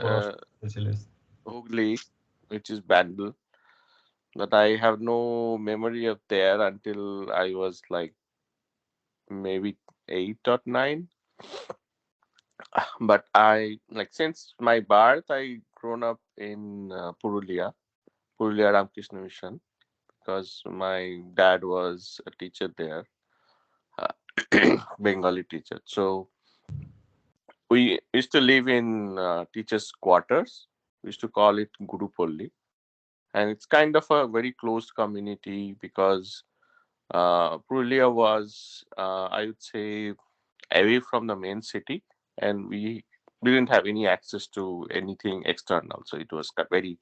for uh, specialists? Hooghly, which is Bandel, but I have no memory of there until I was like maybe 8 or 9. But I like since my birth, I grown up in Purulia Ramakrishna Mission, because my dad was a teacher there, uh, Bengali teacher. So we used to live in teachers' quarters. We used to call it Gurupolli, and it's kind of a very closed community because Purulia was, I would say, away from the main city, and we didn't have any access to anything external. So it was very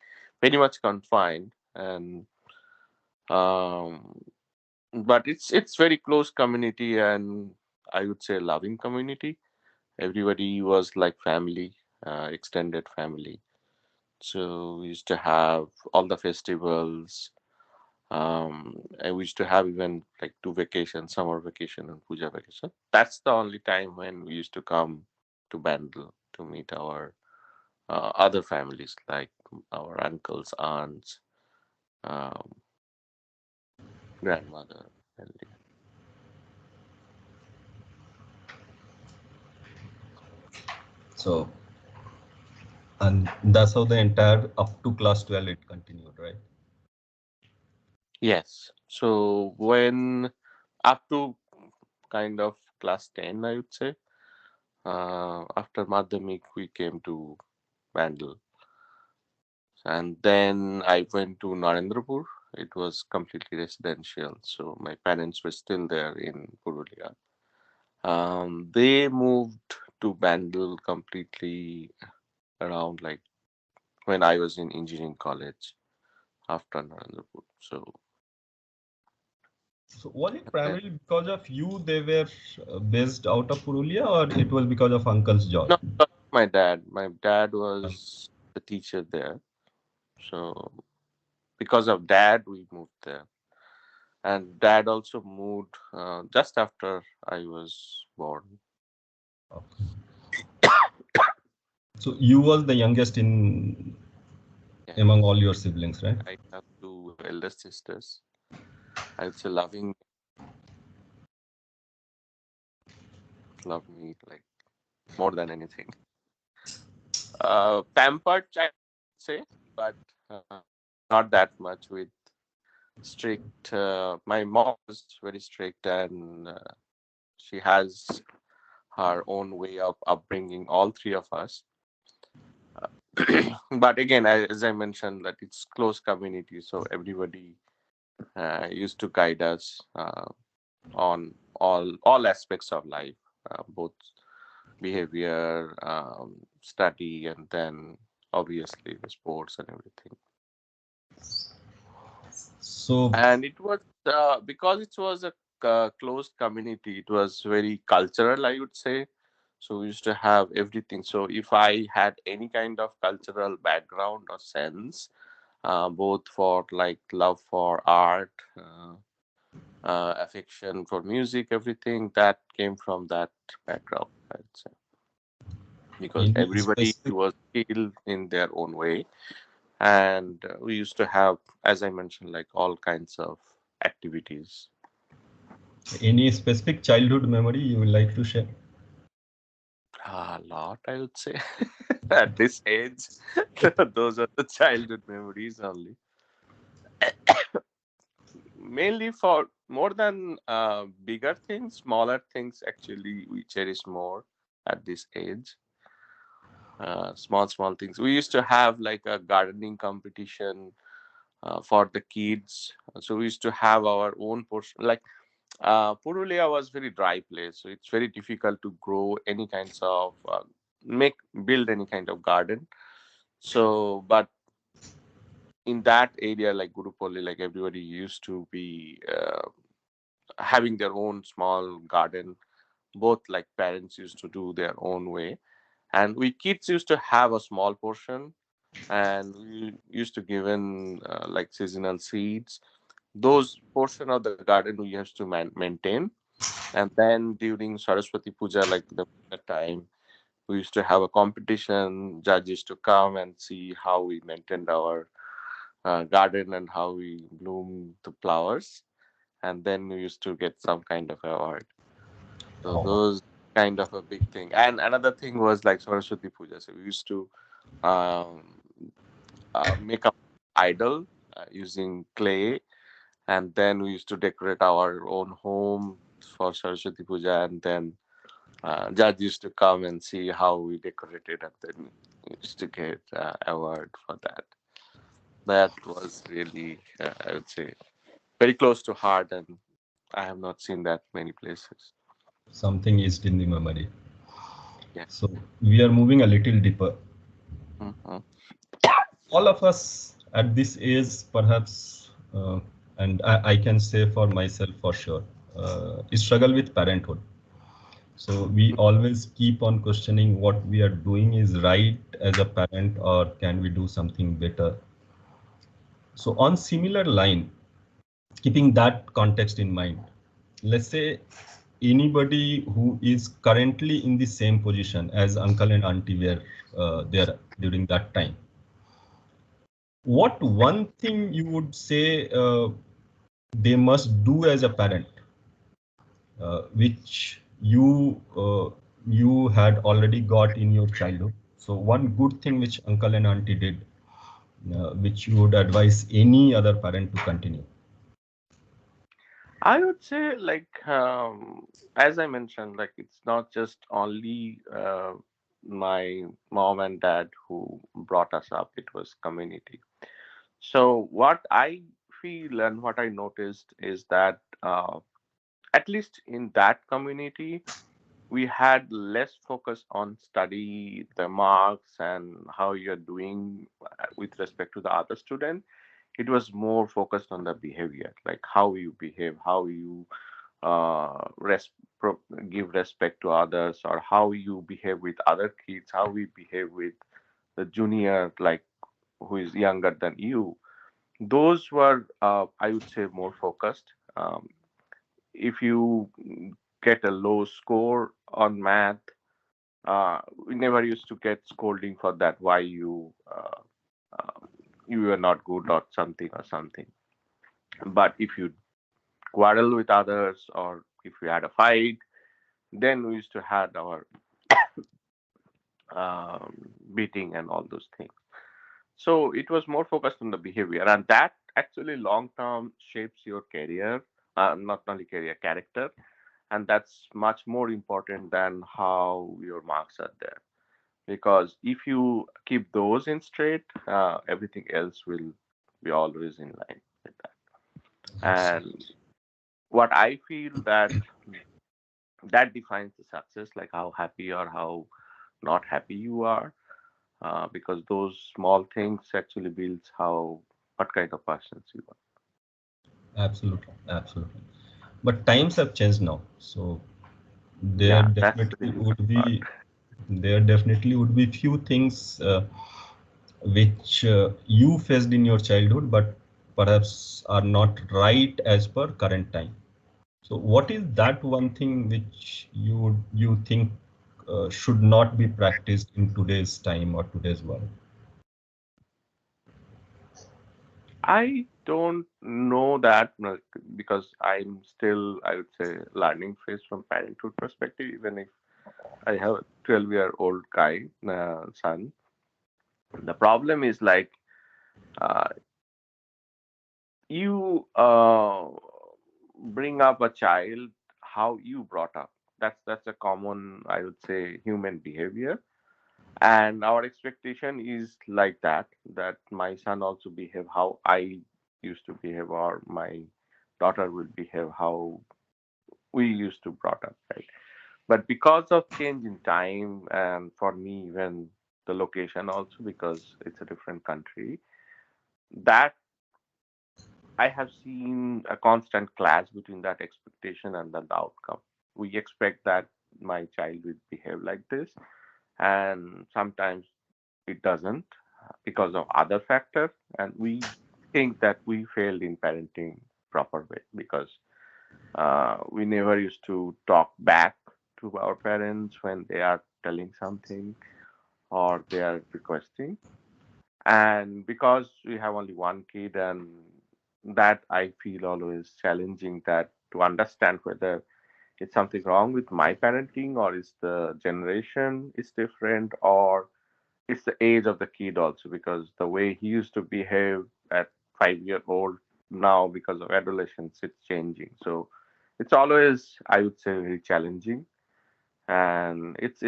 much confined, and um, but it's very close community, and I would say loving community. Everybody was like family, extended family. So we used to have all the festivals. And we used to have even like 2 vacations, summer vacation and puja vacation. That's the only time when we used to come to Bandel to meet our other families, like our uncles, aunts, um, grandmother. And So, and that's how the entire up to class 12 it continued, right? yes. So when up to kind of class 10, I would say, after Madhyamik, we came to Bandel. And then I went to Narendrapur. It was completely residential, so my parents were still there in Purulia. They moved to Bandel completely around like when I was in engineering college after Narendrapur. So So was it then, primarily because of you they were based out of Purulia, or it was because of uncle's job? no, not my dad. My dad was the teacher there, so because of dad, we moved there. And dad also moved just after I was born. Okay. So you was the youngest in Yeah, among all your siblings, right? I have 2 elder sisters. I would say loving love me like more than anything. Pampered, I say, but not that much with strict. My mom is very strict, and she has her own way of upbringing all 3 of us. But again, as I mentioned, that it's close community, so everybody used to guide us on all aspects of life, both behavior, study, and then obviously the sports and everything. So And it was because it was a closed community. It was very cultural, I would say. So we used to have everything. So if I had any kind of cultural background or sense, both for like love for art, affection for music, everything that came from that background, I'd say, because any everybody specific was skilled in their own way. And we used to have, as I mentioned, like all kinds of activities. any specific childhood memory you would like to share? A lot, I would say. At this age, those are the childhood memories only. Mainly for more than bigger things, smaller things actually we cherish more at this age. Small things. We used to have like a gardening competition for the kids. So we used to have our own portion. Like Purulia was very dry place, so it's very difficult to grow any kinds of make build any kind of garden. So, but in that area like Gurupolli, like everybody used to be having their own small garden. Both like parents used to do their own way, and we kids used to have a small portion, and we used to give in like seasonal seeds. Those portion of the garden we used to maintain, and then during Saraswati Puja, like the time, We used to have a competition. Judges to come and see how we maintained our garden and how we bloomed the flowers, and then we used to get some kind of award. So Oh, those kind of a big thing. And another thing was like Saraswati Puja. So we used to um, make up idol using clay, and then we used to decorate our own home for Saraswati Puja, and then judge used to come and see how we decorated, and then we used to get award for that. That was really, I would say, very close to heart, and I have not seen that many places. something is in the memory. Yeah. So we are moving a little deeper. Hmm. All of us at this age, perhaps, and I can say for myself for sure, struggle with parenthood. So we always keep on questioning what we are doing is right as a parent, or can we do something better? So on similar line, keeping that context in mind, let's say anybody who is currently in the same position as uncle and auntie were there during that time, what one thing you would say they must do as a parent, which you had already got in your childhood? So one good thing which uncle and auntie did, which you would advise any other parent to continue. I would say, like, as I mentioned, like, it's not just only my mom and dad who brought us up, it was community. So, what I feel and what I noticed is that, at least in that community, we had less focus on study, the marks, and how you're doing with respect to the other student. It was more focused on the behavior, like how you behave, how you pro- give respect to others, or how you behave with other kids, how we behave with the junior, like who is younger than you. Those were, I would say, more focused. If you get a low score on math, we never used to get scolding for that. Why uh, you were not good or something or something. But if you quarrel with others, or if we had a fight, then we used to had our beating and all those things. So it was more focused on the behavior, and that actually long term shapes your career, not only career, character, and that's much more important than how your marks are there. Because if you keep those in straight, everything else will be always in line with that. And Absolutely. what I feel that defines the success, like how happy or how not happy you are, because those small things actually builds how what kind of persons you are. Absolutely, absolutely. But times have changed now, so there Yeah, that's the definitely difficult would part. be there definitely would be few things which you faced in your childhood, but perhaps are not right as per current time. So, what is that one thing which you think should not be practiced in today's time or today's world? I don't know that, like, because I'm still, I would say, learning phase from parenthood perspective. Even if I have a 12-year-old guy son, the problem is like, uh, you bring up a child how you brought up. That's a common, I would say, human behavior, and our expectation is like that my son also behave how I used to behave, or my daughter will behave how we used to brought up, right? But because of change in time, and for me even the location also, because it's a different country, that I have seen a constant clash between that expectation and the outcome. We expect that my child will behave like this, and sometimes it doesn't, because of other factors, and we think that we failed in parenting proper way, because we never used to talk back to our parents when they are telling something or they are requesting. And because we have only one kid, and that I feel always challenging, that to understand whether it's something wrong with my parenting, or is the generation is different, or it's the age of the kid also, because the way he used to behave at 5 year old, now because of adolescence it's changing. So it's always, I would say, very challenging, and it's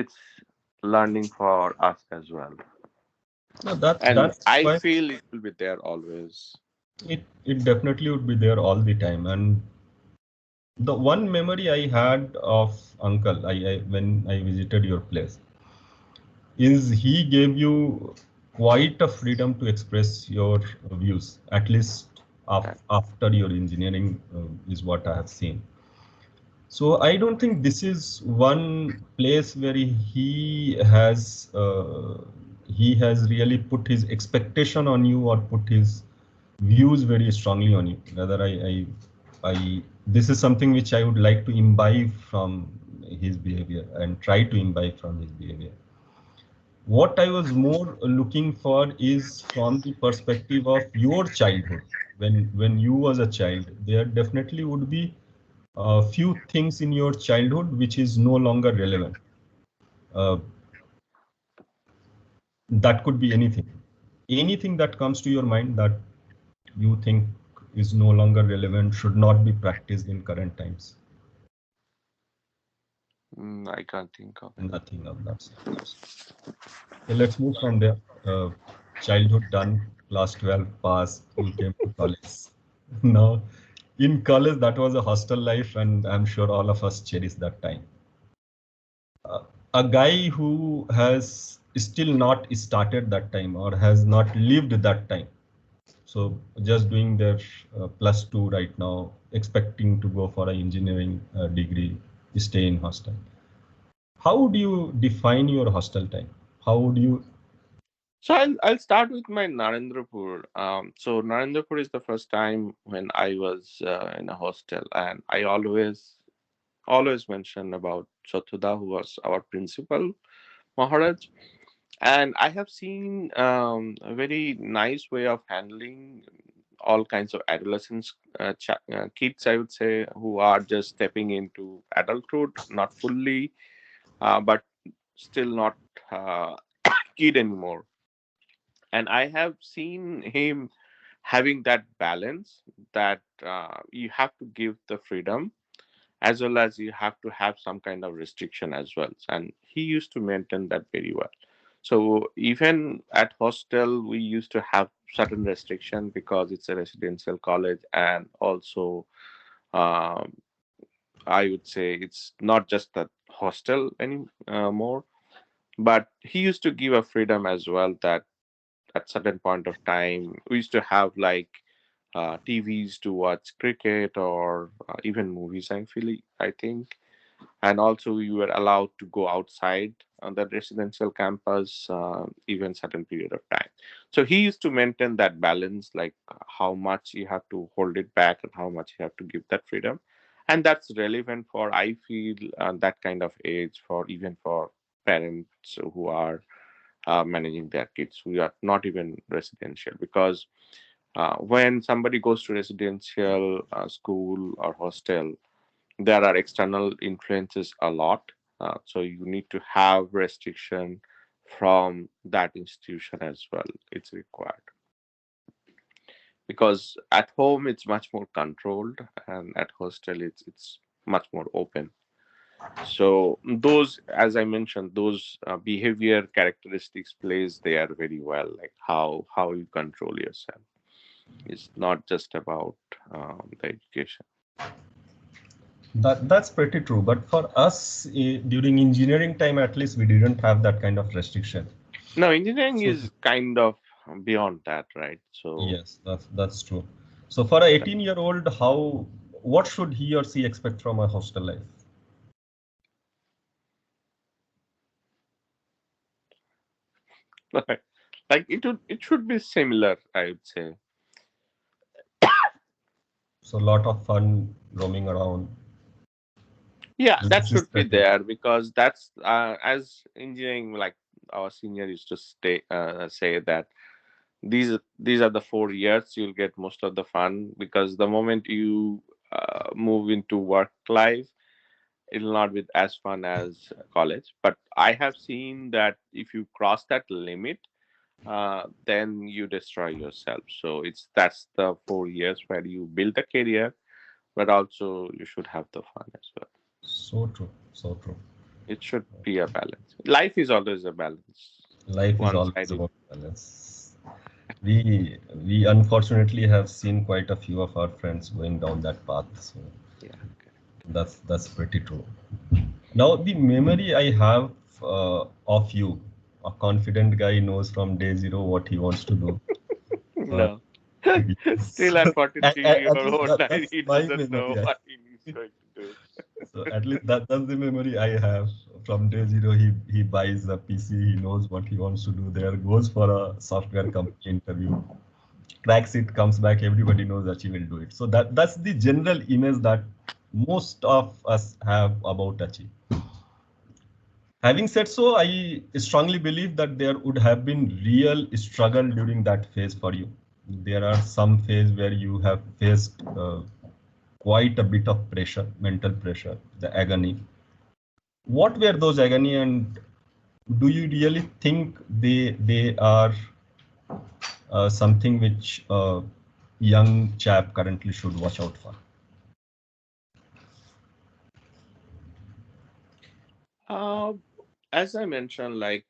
learning for us as well. No, And that's I why feel it will be there always. it definitely would be there all the time. And the one memory I had of uncle, I when I visited your place, is he gave you quite a freedom to express your views, at least Uh, after your engineering, is what I have seen. So I don't think this is one place where he has really put his expectation on you or put his views very strongly on you. Rather, I this is something which I would like to imbibe from his behavior and try to imbibe from his behavior. What I was more looking for is from the perspective of your childhood. When you was a child, there definitely would be a few things in your childhood which is no longer relevant. Uh, that could be anything. Anything that comes to your mind that you think is no longer relevant, should not be practiced in current times. I can't think of any. Nothing of that sort. So let's move from there. Uh, Childhood done, class 12 passed, you came to college. Now, in college, that was a hostel life, and I'm sure all of us cherish that time. A guy who has still not started that time or has not lived that time, so just doing their plus two right now, expecting to go for an engineering degree, stay in hostel. How would you define your hostel time? How would you? So I'll start with my Narendrapur. So Narendrapur is the first time when I was in a hostel, and I always mention about Chathuda, who was our principal Maharaj. And I have seen a very nice way of handling all kinds of adolescents, kids, I would say, who are just stepping into adulthood, not fully, but still not uh, kid anymore. And I have seen him having that balance, that you have to give the freedom as well as you have to have some kind of restriction as well, and he used to maintain that very well. So even at hostel we used to have certain restriction because it's a residential college, and also um, I would say it's not just a hostel anymore, but he used to give a freedom as well, that at certain point of time we used to have like TVs to watch cricket, or even movies, I think. And also you were allowed to go outside on the residential campus even certain period of time. So he used to maintain that balance, like how much you have to hold it back and how much you have to give that freedom. And that's relevant for, I feel, that kind of age, for even for parents who are managing their kids who are not even residential, because when somebody goes to residential school or hostel, there are external influences a lot. So you need to have restriction from that institution as well. It's required, because at home it's much more controlled, and at hostel it's much more open. So those, as I mentioned, those behavior characteristics plays there very well, like how you control yourself. It's not just about the education. That's pretty true. But for us, during engineering time, at least we didn't have that kind of restriction. Now, engineering So is kind of beyond that, right? So, yes, that's true. So for a 18-year-old, how what should he or she expect from a hostel life? like it should be similar, I would say. So a lot of fun roaming around. Yeah, that This is should be critical. there because that's as engineering, like our senior used to say that these are the 4 years you'll get most of the fun, because the moment you move into work life, it'll not be as fun as college. But I have seen that if you cross that limit, then you destroy yourself. So that's the 4 years where you build a career, but also you should have the fun as well. So true. So true. It should be a balance. Life is always a balance. Life is One always sided. about balance. We unfortunately have seen quite a few of our friends going down that path. So Yeah. that's pretty true. Now the memory I have of you, a confident guy knows from day zero what he wants to do. Uh, No. yes. Still at 43 year At least old, that's he my doesn't know memory. what he's going to do. So at least that's the memory I have. From day zero, he buys a PC. He knows what he wants to do there. Goes for a software company interview, cracks it, comes back. Everybody knows that he will do it. So that's the general image that most of us have about Achi. Having said so, I strongly believe that there would have been real struggle during that phase for you. There are some phase where you have faced quite a bit of pressure, mental pressure, the agony. What were those agony, and do you really think they are something which a young chap currently should watch out for? Uh, as I mentioned, like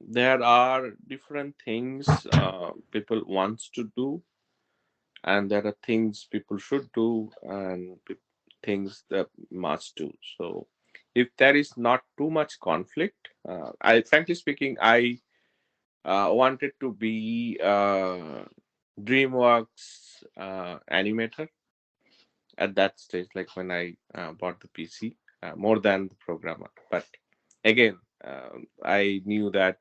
there are different things people wants to do, and there are things people should do, and things that must do. So, if there is not too much conflict, I frankly speaking, I wanted to be DreamWorks animator at that stage, like when I bought the PC, more than the programmer. But again, I knew that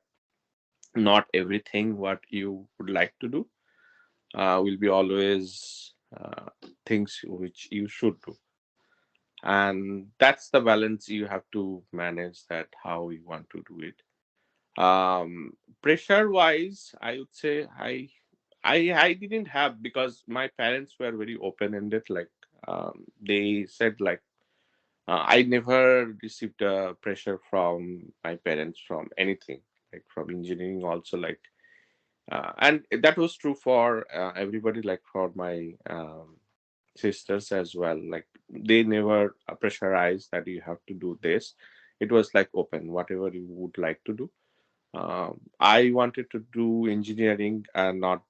not everything what you would like to do will be always things which you should do, and that's the balance you have to manage, that how you want to do it. Pressure wise, I would say I didn't have, because my parents were very open ended. Like they said, like I never received pressure from my parents from anything, like from engineering also, like and that was true for everybody, like for my sisters as well. Like they never pressurized that you have to do this. It was like open, whatever you would like to do. I wanted to do engineering and not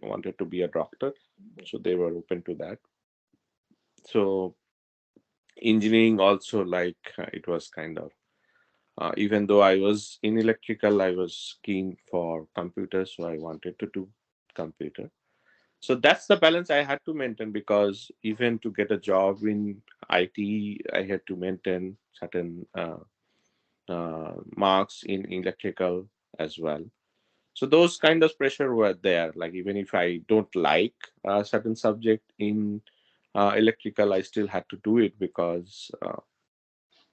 wanted to be a doctor, so they were open to that. So engineering also, like it was kind of even though I was in electrical, I was keen for computers, so I wanted to do computer. So that's the balance I had to maintain, because even to get a job in IT, I had to maintain certain marks in electrical as well. So those kind of pressure were there. Like even if I don't like a certain subject in electrical, I still had to do it, because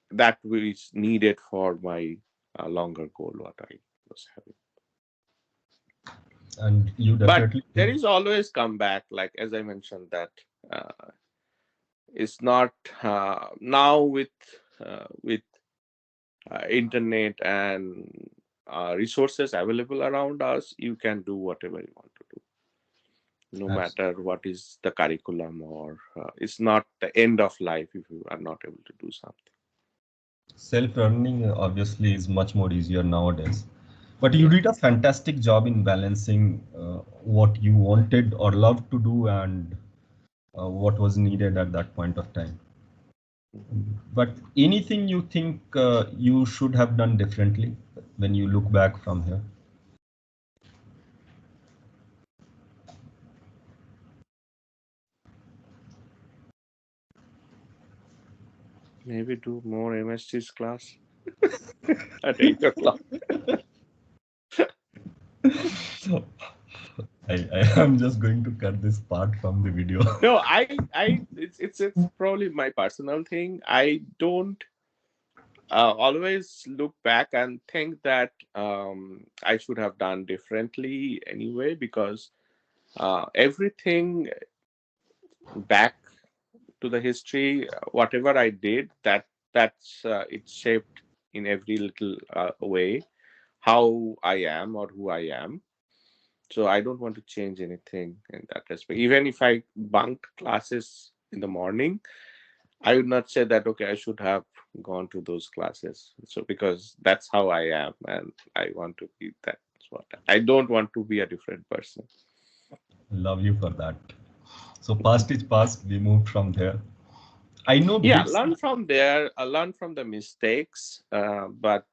that was needed for my longer goal what I was having. And you But definitely there did. is always comeback. Like as I mentioned, that it's not now with internet and resources available around us. You can do whatever you want to do, no matter what is the curriculum, or it's not the end of life if you are not able to do something. Self-learning obviously is much more easier nowadays. But you Yeah. did a fantastic job in balancing what you wanted or loved to do and what was needed at that point of time. But anything you think you should have done differently when you look back from here? Maybe do more MST's class at 8 o'clock. I am just going to cut this part from the video. No, it's probably my personal thing. I don't always look back and think that I should have done differently anyway, because everything back to the history, whatever I did, that's it's shaped in every little way how I am or who I am. So I don't want to change anything in that respect. Even if I bunked classes in the morning, I would not say that okay, I should have gone to those classes. So because that's how I am, and I want to be that. What I don't want to be a different person. Love you for that. So past is past. We moved from there. I know Yeah, bits. learn from there. Learn from the mistakes. But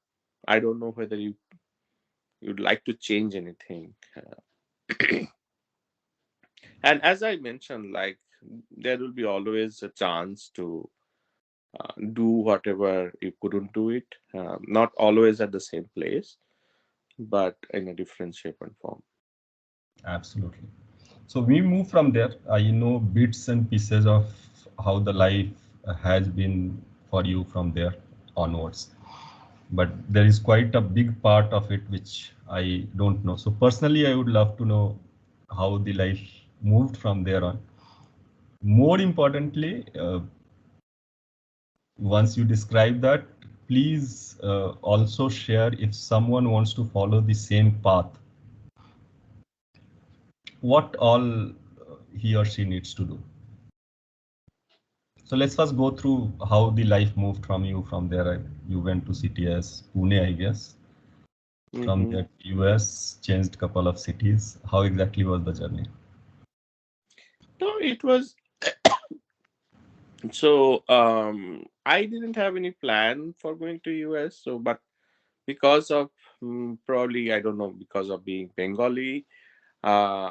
I don't know whether you'd like to change anything. And as I mentioned, like there will be always a chance to do whatever you couldn't do it. Not always at the same place, but in a different shape and form. Absolutely. So we move from there. I know bits and pieces of how the life has been for you from there onwards. But there is quite a big part of it which I don't know. So personally, I would love to know how the life moved from there on. More importantly, once you describe that, please also share if someone wants to follow the same path, what all he or she needs to do. So let's first go through how the life moved from you from there. You went to CTS, Pune, I guess. From Hmm. there to US, changed couple of cities. How exactly was the journey? No, it was so. I didn't have any plan for going to US. So, but because of probably I don't know, because of being Bengali, uh,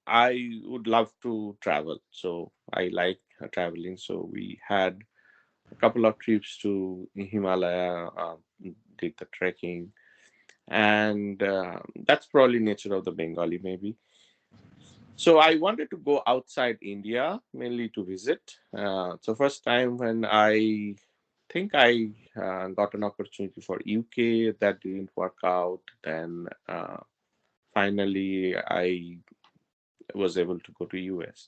I would love to travel. So I like traveling. So we had a couple of trips to Himalaya, did the trekking, and that's probably nature of the Bengali maybe. So I wanted to go outside India mainly to visit. So first time when I think I got an opportunity for UK, that didn't work out. Then finally I was able to go to US.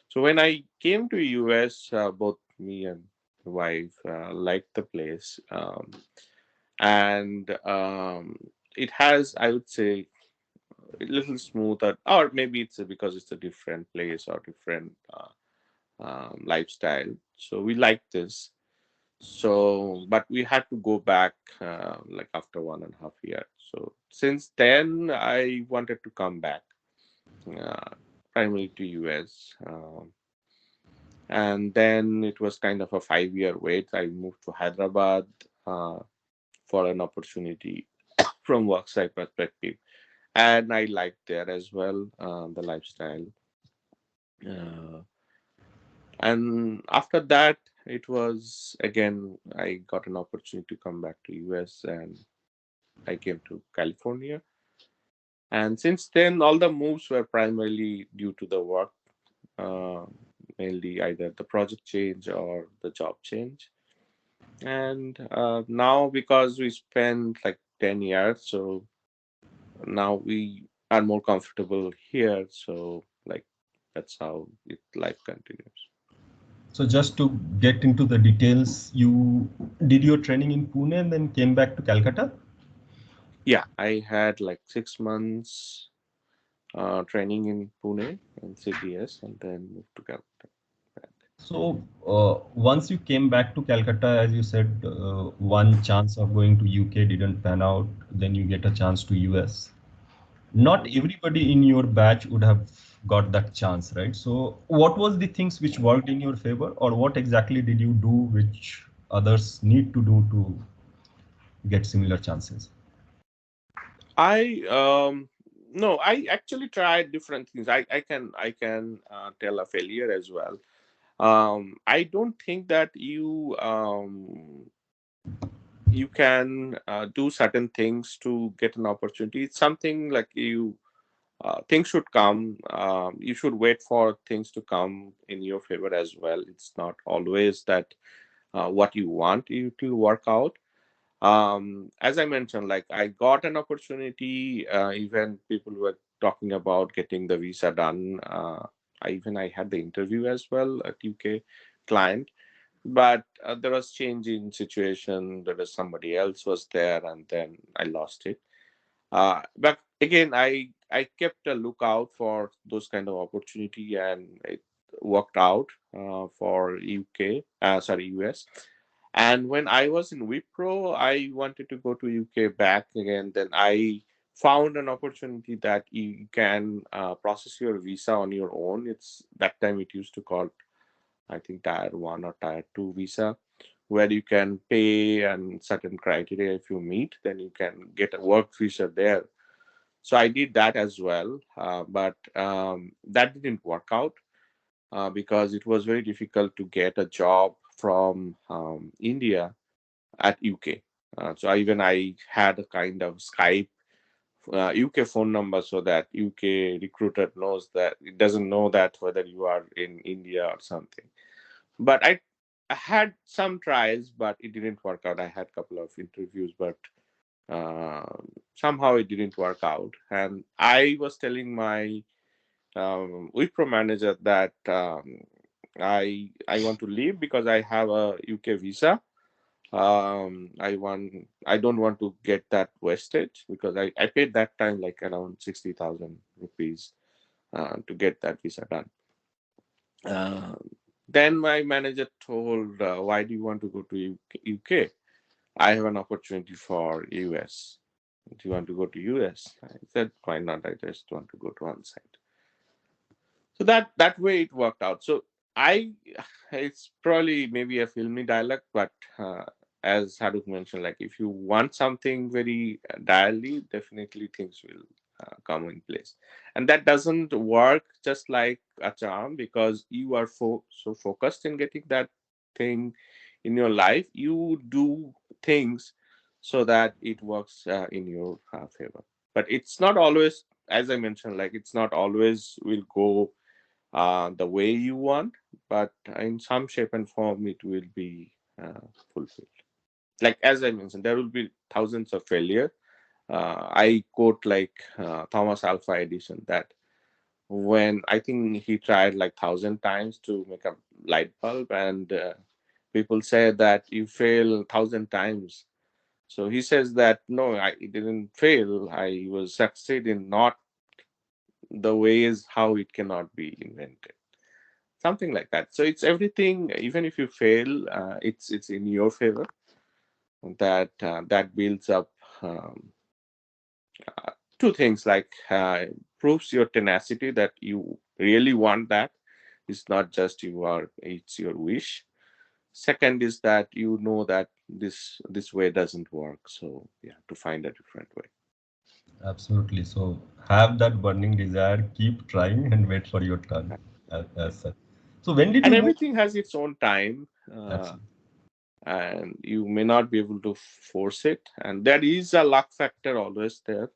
So when I came to US, both me and my wife liked the place, and it has, I would say, a little smoother, or maybe it's because it's a different place or different lifestyle. So we like this. So, but we had to go back like after 1.5 years. So since then, I wanted to come back, uh, primarily to US. And then it was kind of a 5 year wait. I moved to Hyderabad uh, for an opportunity from worksite perspective, and I liked there as well the lifestyle. Uh, and after that, it was again I got an opportunity to come back to US, and I came to California. And since then, all the moves were primarily due to the work, uh, mainly either the project change or the job change. And now because we spent like 10 years, so now we are more comfortable here. So like that's how life continues. So just to get into the details, you did your training in Pune and then came back to Calcutta. Yeah, I had like 6 months training in Pune and CTS, and then moved to Calcutta back. So once you came back to Calcutta, as you said, one chance of going to UK didn't pan out. Then you get a chance to US. Not Mhm. everybody in your batch would have got that chance, right? So what was the things which worked in your favor, or what exactly did you do which others need to do to get similar chances? I no, I actually tried different things. I can tell a failure as well. I don't think that you can do certain things to get an opportunity. It's something like you things should come. You should wait for things to come in your favor as well. It's not always that what you want it will work out. As I mentioned, like I got an opportunity. Even people were talking about getting the visa done. I had the interview as well at UK client, but there was change in situation. There was somebody else was there, and then I lost it. But again, I kept a lookout for those kind of opportunity, and it worked out for UK, sorry, US. And when I was in Wipro, I wanted to go to UK back again. Then I found an opportunity that you can process your visa on your own. It's that time it used to call, I think, tier one or tier two visa, where you can pay and certain criteria. If you meet, then you can get a work visa there. So I did that as well, but that didn't work out because it was very difficult to get a job from India at UK. I had a kind of Skype UK phone number so that UK recruiter knows that it doesn't know that whether you are in India or something. But I had some tries, but it didn't work out. I had a couple of interviews, but uh, somehow it didn't work out. And I was telling my Wipro manager that I want to leave because I have a UK visa. I don't want to get that wasted because I paid that time like around 60,000 rupees to get that visa done. Uh, then my manager told, why do you want to go to UK? I have an opportunity for US. Do you want to go to US? I said, why not? I just want to go to one side. So that way it worked out. So I, it's probably maybe a filmy dialogue, but as Haduk mentioned, like if you want something very direly, definitely things will come in place, and that doesn't work just like a charm because you are so focused in getting that thing in your life. You do things so that it works in your favor, but it's not always, as I mentioned, like it's not always will go the way you want, but in some shape and form, it will be fulfilled. Like as I mentioned, there will be thousands of failure. I quote like Thomas Alva Edison that when I think he tried like 1,000 times to make a light bulb, and people say that you fail 1,000 times. So he says that no, I didn't fail. I was succeeding not the ways how it cannot be invented, something like that. So it's everything. Even if you fail, it's in your favor. That builds up two things, like proves your tenacity that you really want that. It's not just you are. It's your wish. Second is that you know that this way doesn't work. So you have to find a different way. Absolutely. So have that burning desire, keep trying and wait for your turn Yeah. as such. So when did And you move? everything has its own time. Absolutely. And you may not be able to force it, and there is a luck factor always there.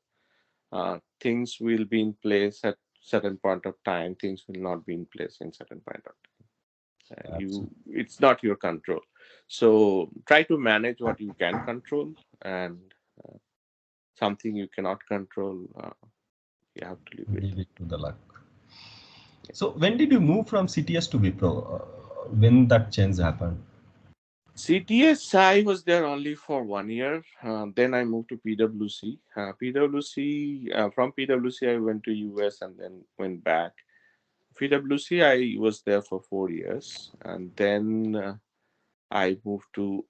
Things will be in place at certain point of time, things will not be in place in certain point of time, and you, Absolutely. it's not your control. So try to manage what you can control, and something you cannot control, you have to live with. Leave it to the luck. So when did you move from CTS to Wipro? When that change happened? CTS, I was there only for 1 year. Then I moved to PwC. From PwC, I went to US and then went back. PwC, I was there for 4 years, and then I moved to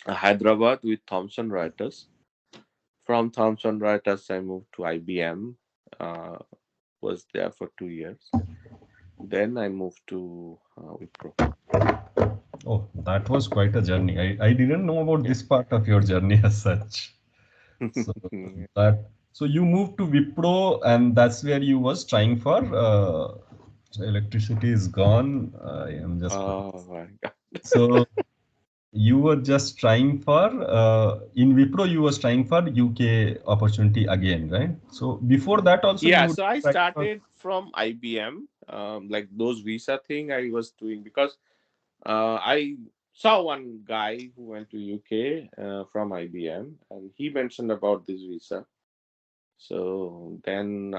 Hyderabad with Thomson Reuters. From Thomson Reuters, I moved to IBM. Uh, was there for 2 years. Then I moved to Wipro. Oh, that was quite a journey. I didn't know about Yeah. this part of your journey as such. So that so you moved to Wipro and that's where you was trying for so electricity is gone. I am just Oh my God. so You were just trying for in Wipro. You was trying for UK opportunity again, right? So before that also Yeah, you so I tried for. started from IBM, like those visa thing I was doing because I saw one guy who went to UK from IBM, and he mentioned about this visa. So then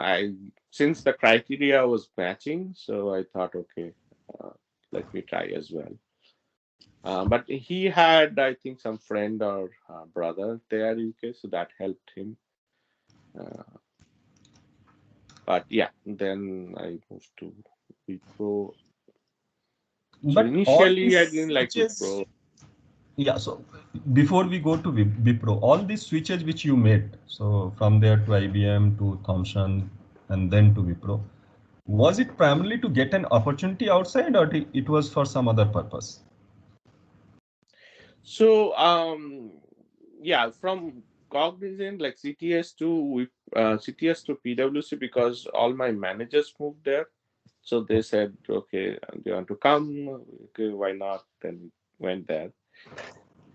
since the criteria was matching, so I thought, okay, uh, let me try as well. But he had, I think, some friend or brother there in UK, so that helped him. Uh, but yeah, then I moved to Wipro. So But all initially, I these didn't like switches, Wipro. yeah. So before we go to Wipro, all these switches which you made, so from there to IBM to Thomson and then to Wipro, was it primarily to get an opportunity outside, or it was for some other purpose? So yeah, from Cognizant, like CTS to PwC, because all my managers moved there. So they said, okay, do you want to come? Okay, why not? Then we went there.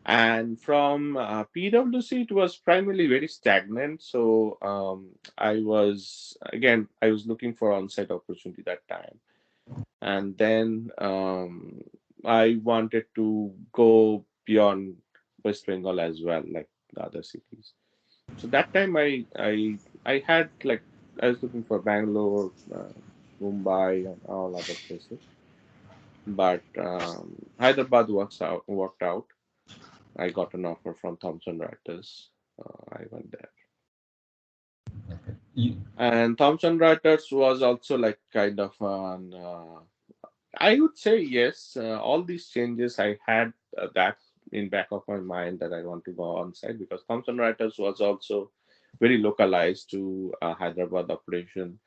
And from PwC, it was primarily very stagnant. So I was looking for on-site opportunity that time. And then I wanted to go beyond West Bengal as well, like the other cities. So that time I had like I was looking for Bangalore, Mumbai, and all other places, but Hyderabad worked out. I got an offer from Thomson Reuters. I went there, Okay. You, and Thomson Reuters was also like kind of an. I would say yes. All these changes I had that in back of my mind that I want to go on site because Thomson Reuters was also very localized to Hyderabad operation.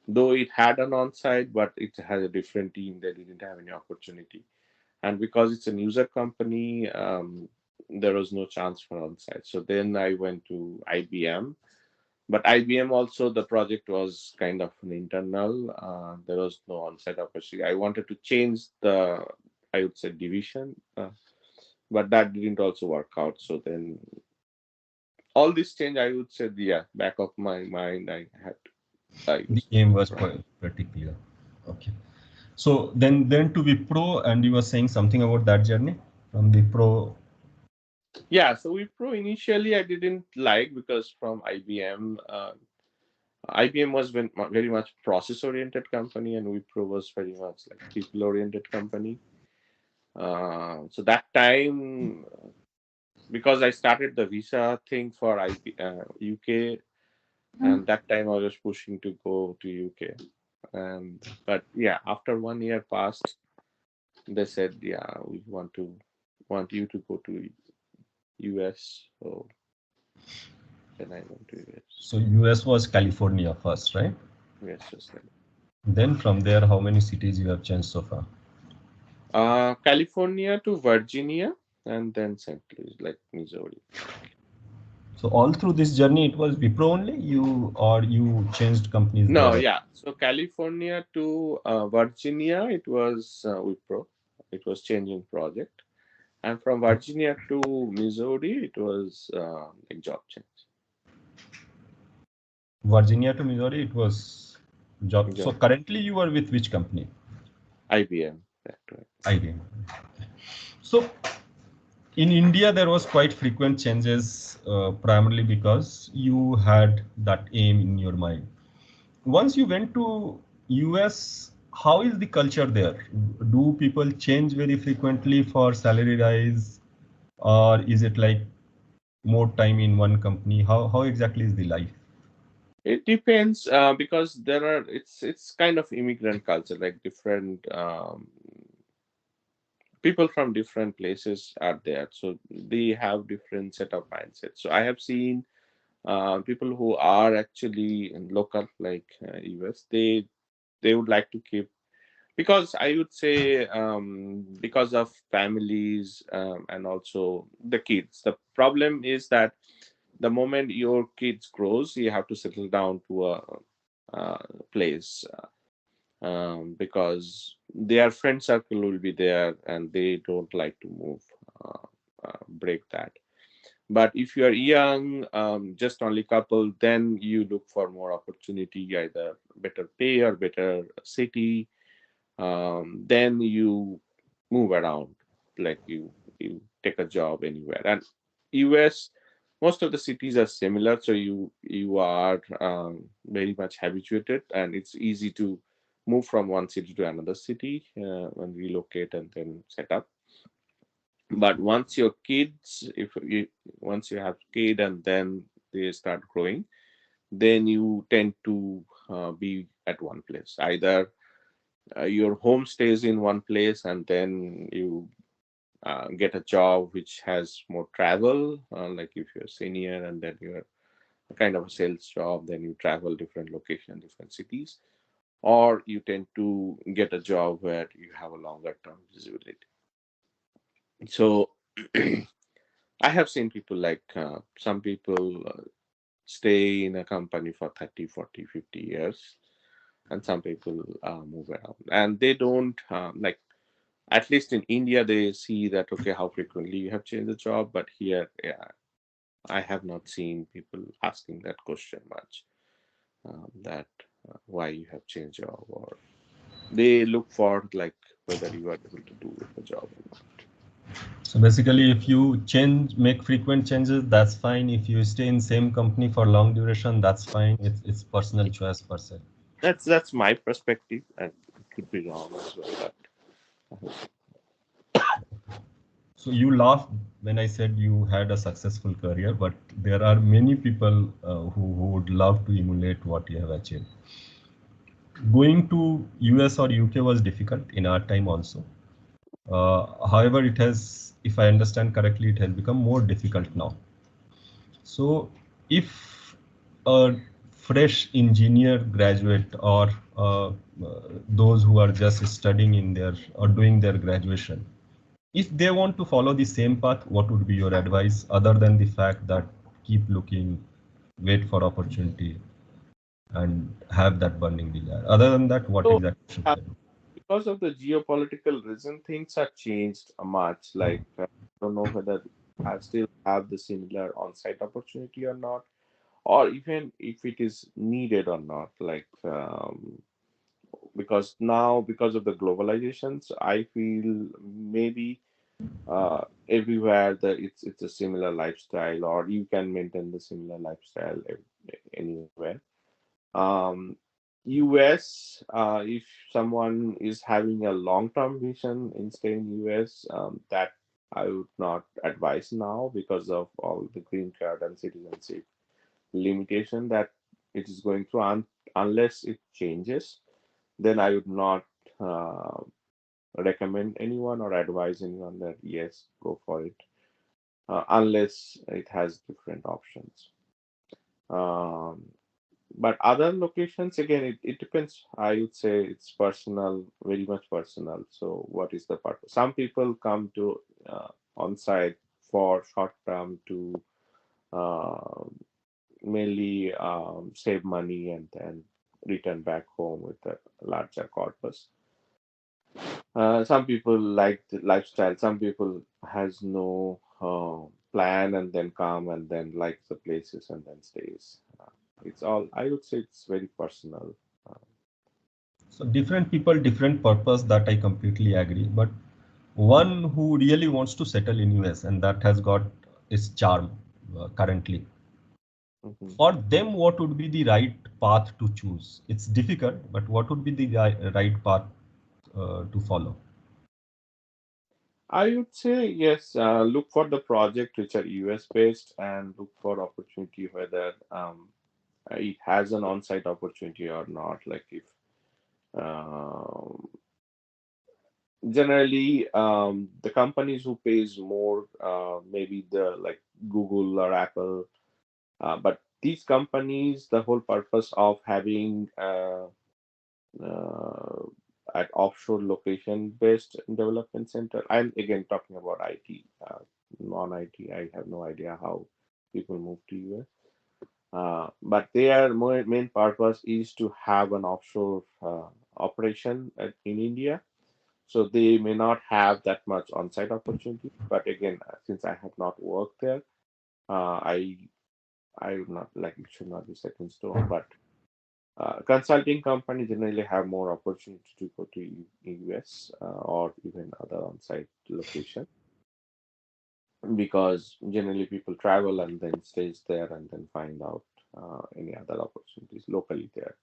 Though it had an on-site, but it had a different team. They didn't have any opportunity, and because it's a user company, there was no chance for on-site. So then I went to IBM, but IBM also the project was kind of an internal. There was no on-site opportunity. I wanted to change the, I would say, division, but that didn't also work out. So then all this change, I would say, yeah, back of my mind, I the was aim looking was for. pretty clear. Okay. So then to Wipro, and you were saying something about that journey from Wipro. Yeah, so Wipro initially I didn't like because from IBM, IBM was very much process oriented company, and Wipro was very much like people oriented company. So that time, because I started the visa thing for UK, and that time I was pushing to go to UK. And but yeah, after 1 year passed, they said, yeah, we want you to go to US. So then I went to US. So US was California first, right? Yes, just like Then from there, how many cities you have changed so far? California to Virginia, and then St. Louis, like Missouri. So all through this journey, it was Wipro only, you or you changed companies No, there? yeah. So California to Virginia, it was Wipro. It was changing project, and from Virginia to Missouri, it was a job change. Virginia to Missouri, it was job. So Job currently you are with which company? IBM. That right. IBM. So in India, there was quite frequent changes, primarily because you had that aim in your mind. Once you went to US, how is the culture there? Do people change very frequently for salary rise, or is it like more time in one company? How exactly is the life? It depends because there are it's kind of immigrant culture, like different people from different places are there, so they have different set of mindsets. So I have seen people who are actually in local like US, they would like to keep because I would say because of families and also the kids. The problem is that the moment your kids grows, you have to settle down to a, place because their friend circle will be there and they don't like to move. break that. But if you are young, just only couple, then you look for more opportunity, either better pay or better city. Then you move around, like you take a job anywhere. And US, most of the cities are similar, so you are very much habituated, and it's easy to move from one city to another city and relocate and then set up. But once your kids, if you once you have kid and then they start growing, then you tend to be at one place. Either your home stays in one place, and then you get a job which has more travel, like if you're a senior and then you're a kind of a sales job, then you travel different location, different cities. Or you tend to get a job where you have a longer term visibility. So I have seen people like some people stay in a company for 30, 40, 50 years, and some people move around, and they don't like, at least in India, they see that, okay, how frequently you have changed the job. But here, yeah, I have not seen people asking that question much, that why you have changed job, or they look for like whether you are able to do the job or not. So basically, if you make frequent changes, that's fine. If you stay in same company for long duration, that's fine. It's personal choice per se. That's my perspective, and it could be wrong as well. But So you laughed when I said you had a successful career, but there are many people who would love to emulate what you have achieved. Going to US or UK was difficult in our time also. However, it has, if I understand correctly, it has become more difficult now. So if a fresh engineer graduate or those who are just studying in their or doing their graduation, if they want to follow the same path, what would be your advice other than the fact that keep looking, wait for opportunity, and have that burning desire? Other than that, what so, exactly should uh, they do? because of the geopolitical reason, things have changed much. Like, I don't know whether I still have the similar on-site opportunity or not, or even if it is needed or not. Like, because now, because of the globalizations, I feel maybe everywhere that it's a similar lifestyle, or you can maintain the similar lifestyle anywhere. um, US, if someone is having a long-term vision in staying US, that I would not advise now because of all the green card and citizenship limitation that it is going through. Unless it changes, then I would not uh, recommend anyone or advise anyone that yes, go for it, unless it has different options. Um, but other locations, again, it depends. I would say it's personal, very much personal. So what is the purpose? Some people come to on site for short term to uh, mainly save money and then return back home with a larger corpus. Some people like the lifestyle, some people has no plan and then come and then likes the places and then stays. It's all, I would say, it's very personal. Uh, So different people, different purpose, that I completely agree. But one who really wants to settle in US and that has got its charm currently, mhm. for them, what would be the right path to choose? It's difficult, but what would be the right path to follow? I would say yes. Look for the project which are US based, and look for opportunity whether it has an on-site opportunity or not. Like if um generally the companies who pays more, maybe the like Google or Apple, but these companies, the whole purpose of having uh, at offshore location based development center. I'm again talking about IT, non-IT. I have no idea how people move to US. But their main purpose is to have an offshore operation in India. So they may not have that much on-site opportunity. But again, since I have not worked there, I would not like it should not be set in stone. But consulting companies generally have more opportunity to go to US or even other on-site location, because generally people travel and then stays there and then find out any other opportunities locally there.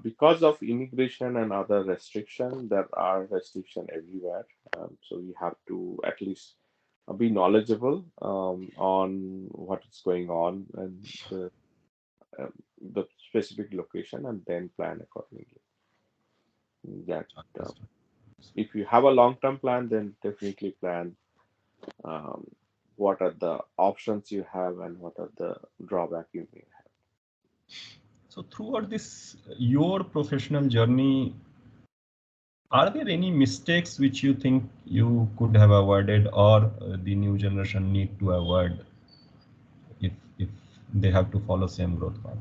Because of immigration and other restriction, there are restriction everywhere. So we have to at least be knowledgeable on what is going on and um, the specific location, and then plan accordingly. That Understood. if you have a long-term plan, then definitely plan um, what are the options you have and what are the drawback you may have. So throughout this your professional journey, are there any mistakes which you think you could have avoided, or the new generation need to avoid if they have to follow same growth path?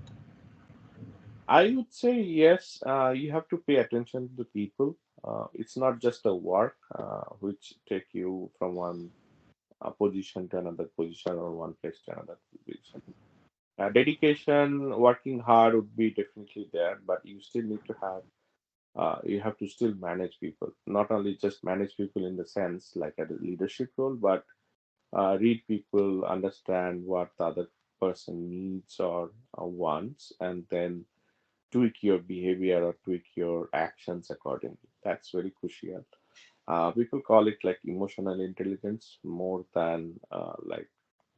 I would say yes. You have to pay attention to the people. It's not just the work which take you from one position to another position or one place to another position. Dedication, working hard would be definitely there, but you still need to have. You have to still manage people. Not only just manage people in the sense like a leadership role, but read people, understand what the other person needs or wants, and then tweak your behavior or tweak your actions accordingly. That's very crucial. People call it like emotional intelligence more than like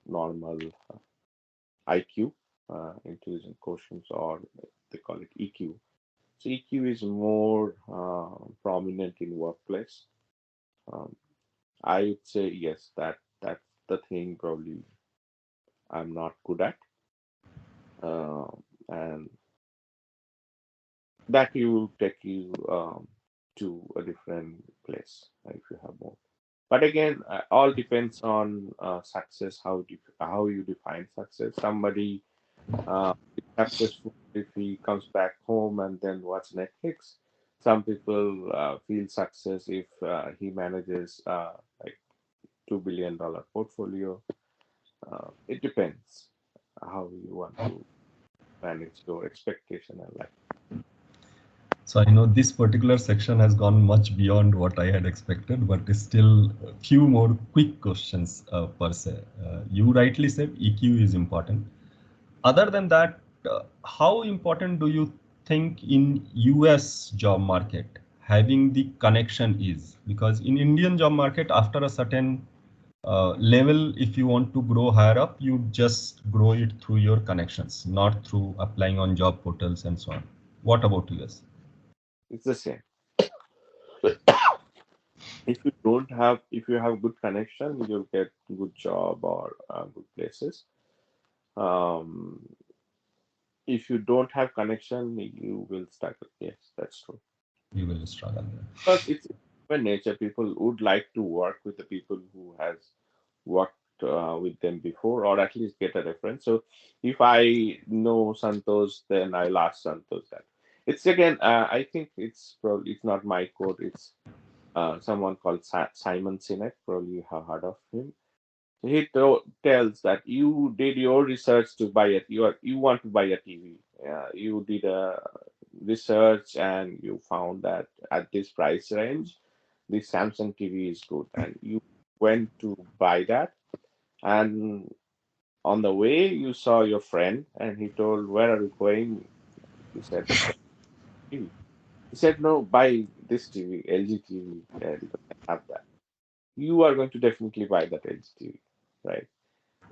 normal IQ, intelligent quotients, or they call it EQ. So EQ is more prominent in workplace. Um, I would say yes, that's the thing probably I'm not good at, and that will take you to a different place if you have more. But again, all depends on success. How you define success. Somebody is successful if he comes back home and then watch Netflix. Some people feel success if he manages like $2 billion portfolio. It depends how you want to manage your expectation and life. So I know this particular section has gone much beyond what I had expected, but still a few more quick questions per se. You rightly said EQ is important. Other than that, how important do you think in US job market having the connection is? Because in Indian job market, after a certain level, if you want to grow higher up, you just grow it through your connections, not through applying on job portals and so on. What about US? It's the same. If you have good connection, you'll get good job or good places. Um, if you don't have connection, you will struggle. Yes, that's true. You will struggle there. Because it's human nature. People would like to work with the people who has worked with them before, or at least get a reference. So if I know Santosh, then I'll ask Santosh that. It's again, I think it's not my code. It's someone called Simon Sinek. Probably you have heard of him. He tells that you did your research to buy it. You want to buy a TV. You did a research and you found that at this price range, this Samsung TV is good, and you went to buy that. And on the way, you saw your friend, and he told, "Where are you going?" He said, "TV." He said, "No, buy this TV, LG TV, because I have that." You are going to definitely buy that LG TV, right?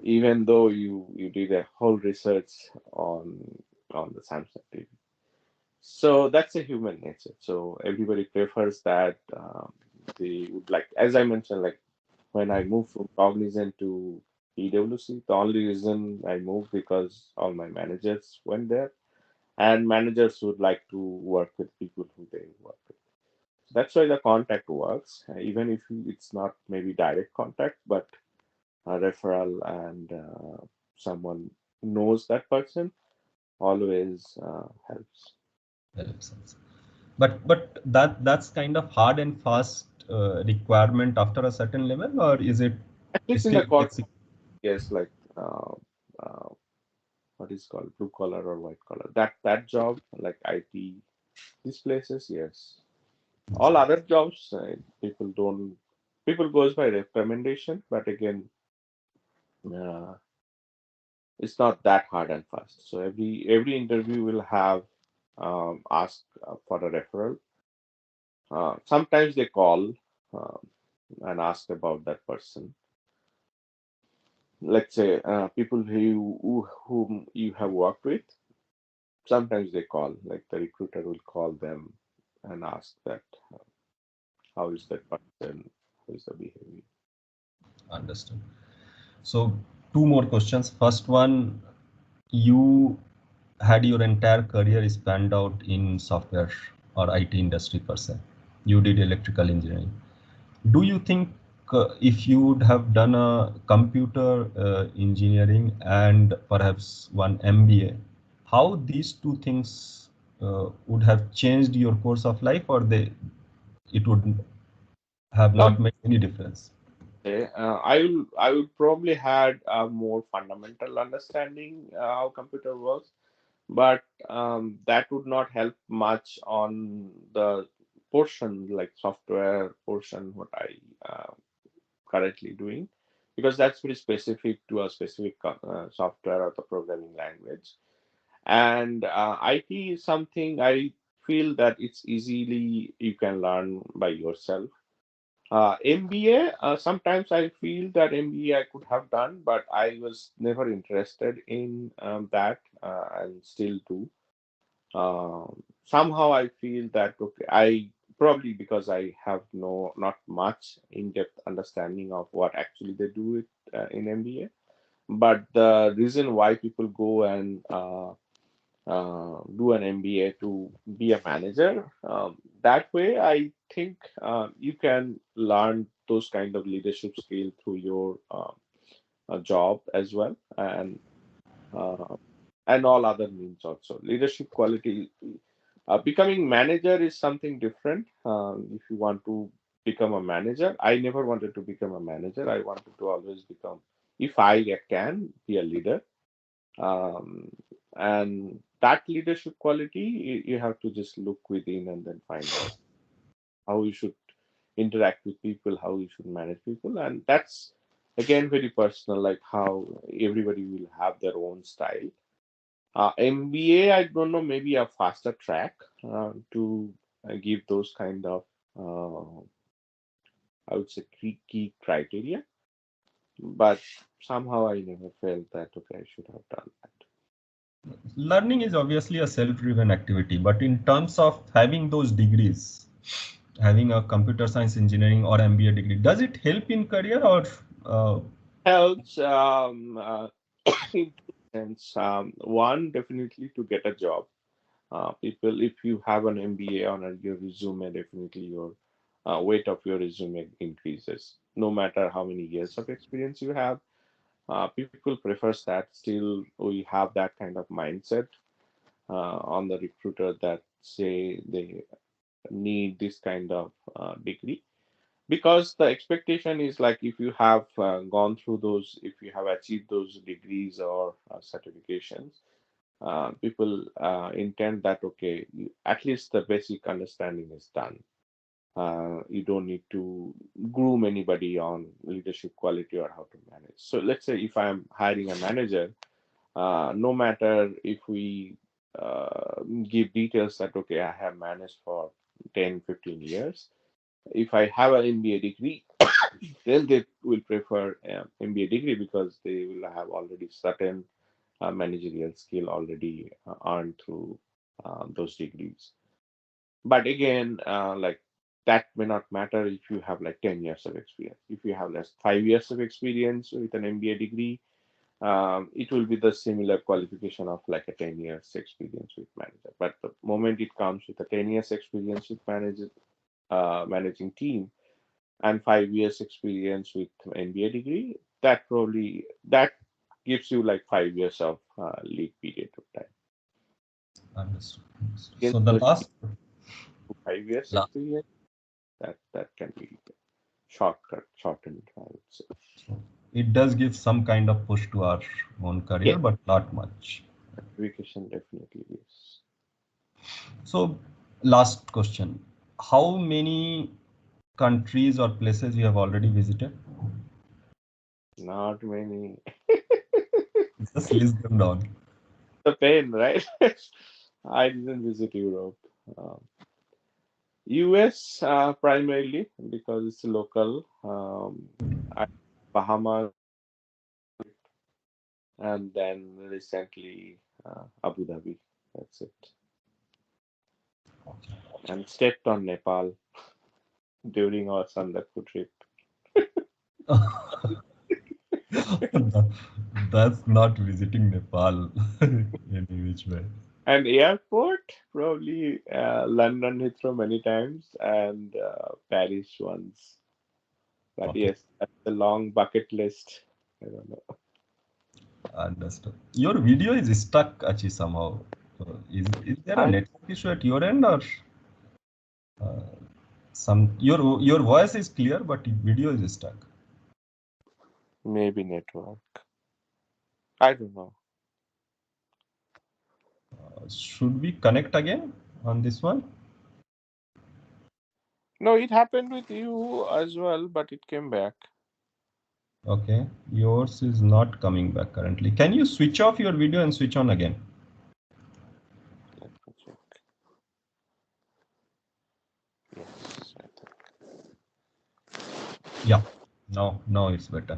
Even though you did a whole research on the Samsung TV. So that's a human nature. So everybody prefers that. They would like, as I mentioned, like when I moved from Cognizant to PwC, the only reason I moved because all my managers went there, and managers would like to work with people who they work with. So that's why the contact works, even if it's not maybe direct contact, but a referral and someone knows that person always helps. That makes sense. But that's kind of hard and fast requirement after a certain level, or is it At least in still the corporate, flexible? yes, like uh, what is called blue collar or white collar. That job, like IT, these places, yes. All other jobs, people don't. People goes by recommendation, but again, uh, it's not that hard and fast. So every interview will have ask for a referral. Sometimes they call uh, and ask about that person. Let's say people whom you have worked with. Sometimes they call, like the recruiter will call them and ask that how is that person, how is the behavior. Understood. So two more questions. First one, you had your entire career spanned out in software or IT industry per se. You did electrical engineering. Do you think if you would have done a computer engineering and perhaps one MBA, how these two things would have changed your course of life, or it would have Not not made any difference? I will probably had a more fundamental understanding how computer works, but that would not help much on the portion like software portion what I currently doing, because that's very specific to a specific software or the programming language. And IT is something I feel that it's easily you can learn by yourself. MBA, sometimes I feel that MBA I could have done, but I was never interested in that and still do. Somehow I feel that okay, I probably because I have not much in-depth understanding of what actually they do it in MBA. But the reason why people go and do an MBA to be a manager. That way, I think you can learn those kind of leadership skill through your job as well, uh, and all other means also. Leadership quality. Becoming manager is something different. If you want to become a manager, I never wanted to become a manager. I wanted to always become, if I can, be a leader. um, and that leadership quality you have to just look within and then find out how you should interact with people, how you should manage people, and that's again very personal, like how everybody will have their own style. MBA, I don't know, maybe a faster track to give those kind of uh, I would say key criteria, but somehow I never felt that okay I should have done that. Learning is obviously a self-driven activity, but in terms of having those degrees, having a computer science engineering or MBA degree, does it help in career or uh, Helps in two sense. One, definitely to get a job. People, if you have an MBA on your resume, definitely your weight of your resume increases. No matter how many years of experience you have, people prefers that. Still, we have that kind of mindset on the recruiter that say they need this kind of degree, because the expectation is like if you have gone through those, if you have achieved those degrees or certifications, people intend that okay at least the basic understanding is done. You don't need to groom anybody on leadership quality or how to manage. So let's say if I'm hiring a manager, no matter if we give details that okay I have managed for 10-15 years, if I have an MBA degree, then they will prefer MBA degree because they will have already certain managerial skill already earned through those degrees. But again, like that may not matter if you have like 10 years of experience. If you have less 5 years of experience with an MBA degree, it will be the similar qualification of like a 10 years experience with manager. But the moment it comes with a 10 years experience with manager, managing team, and 5 years experience with MBA degree, that probably that gives you like 5 years of lead period of time. understood? Again, So the last, 5 years, La- 6 years. That can be shortened, I would say. so it does give some kind of push to our own career, Yes, but not much. vacation definitely is. So, last question. How many countries or places you have already visited? Not many. Just list them down. The pain, right? I didn't visit Europe. Um, US primarily because it's local. Bahamas, and then recently Abu Dhabi. That's it. And stepped on Nepal during our Sandaku trip. That's not visiting Nepal any which way. And airport, probably London Heathrow many times and Paris once. But Okay, yes, that's a long bucket list. I don't know. understood. Your video is stuck, Achi, somehow. Is there a I network issue at your end, or uh, your voice is clear, but video is stuck? maybe network. I don't know. Should we connect again on this one? No, it happened with you as well, but it came back. Okay, yours is not coming back currently. Can you switch off your video and switch on again? Let me check. Yes, I think. Yeah, now it's better.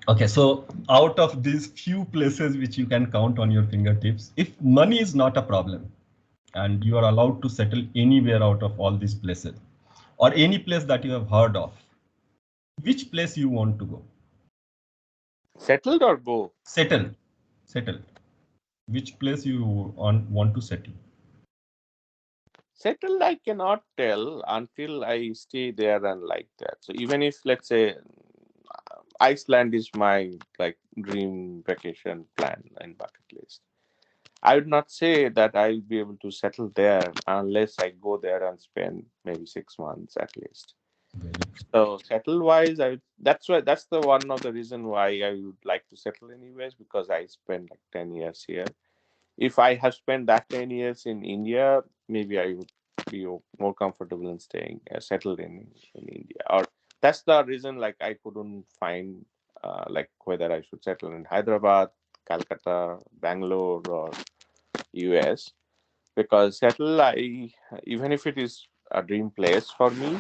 Okay, so out of these few places which you can count on your fingertips, if money is not a problem and you are allowed to settle anywhere out of all these places or any place that you have heard of, which place you want to go? Settled or go? Settle, settle. Which place you want to settle? Settled, I cannot tell until I stay there and like that. So even if, let's say, Iceland is my like dream vacation plan and bucket list, I would not say that I'll be able to settle there unless I go there and spend maybe 6 months at least. Very true. So settle wise, that's the one of the reason why I would like to settle in US because I spent like 10 years here. If I have spent that 10 years in India, maybe I would be more comfortable in staying settled in India. Or that's the reason like I couldn't find like whether I should settle in Hyderabad, Calcutta, Bangalore, or US because settle I even if it is a dream place for me,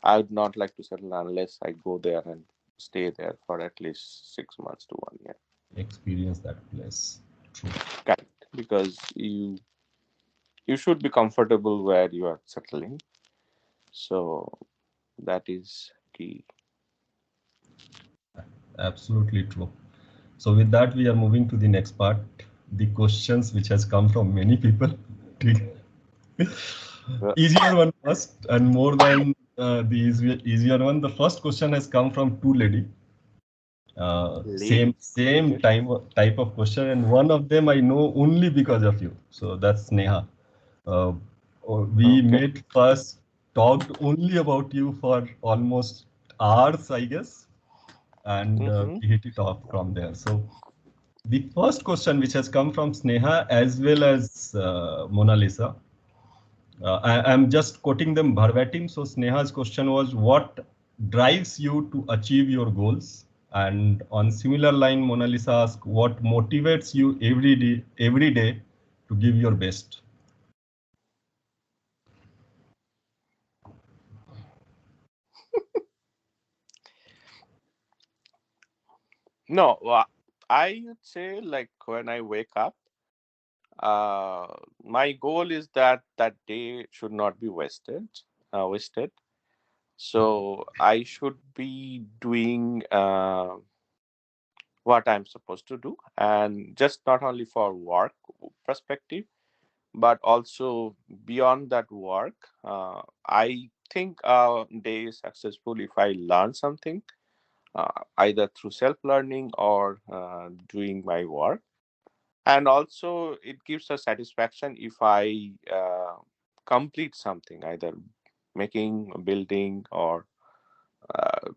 I would not like to settle unless I go there and stay there for at least 6 months to 1 year. Experience that place. True. Correct, because you should be comfortable where you are settling. So that is key. Absolutely true. So with that, we are moving to the next part, the questions which has come from many people. Well, Easier one first, and more than the easier one. The first question has come from two lady. Same ladies. same Okay. type of question, and one of them I know only because of you. So that's Neha. Uh, we Okay. met first, talked only about you for almost hours, I guess, and Mm-hmm. we hit it off from there. So the first question, which has come from Sneha as well as Mona Lisa, I'm just quoting them verbatim. So Sneha's question was, what drives you to achieve your goals? And on similar line, Mona Lisa asked, what motivates you every day to give your best? No, I would say like when I wake up, my goal is that that day should not be wasted. So I should be doing what I'm supposed to do, and just not only for work perspective, but also beyond that work. I think a day is successful if I learn something, either through self-learning or doing my work. And also, it gives a satisfaction if I complete something, either making, building, or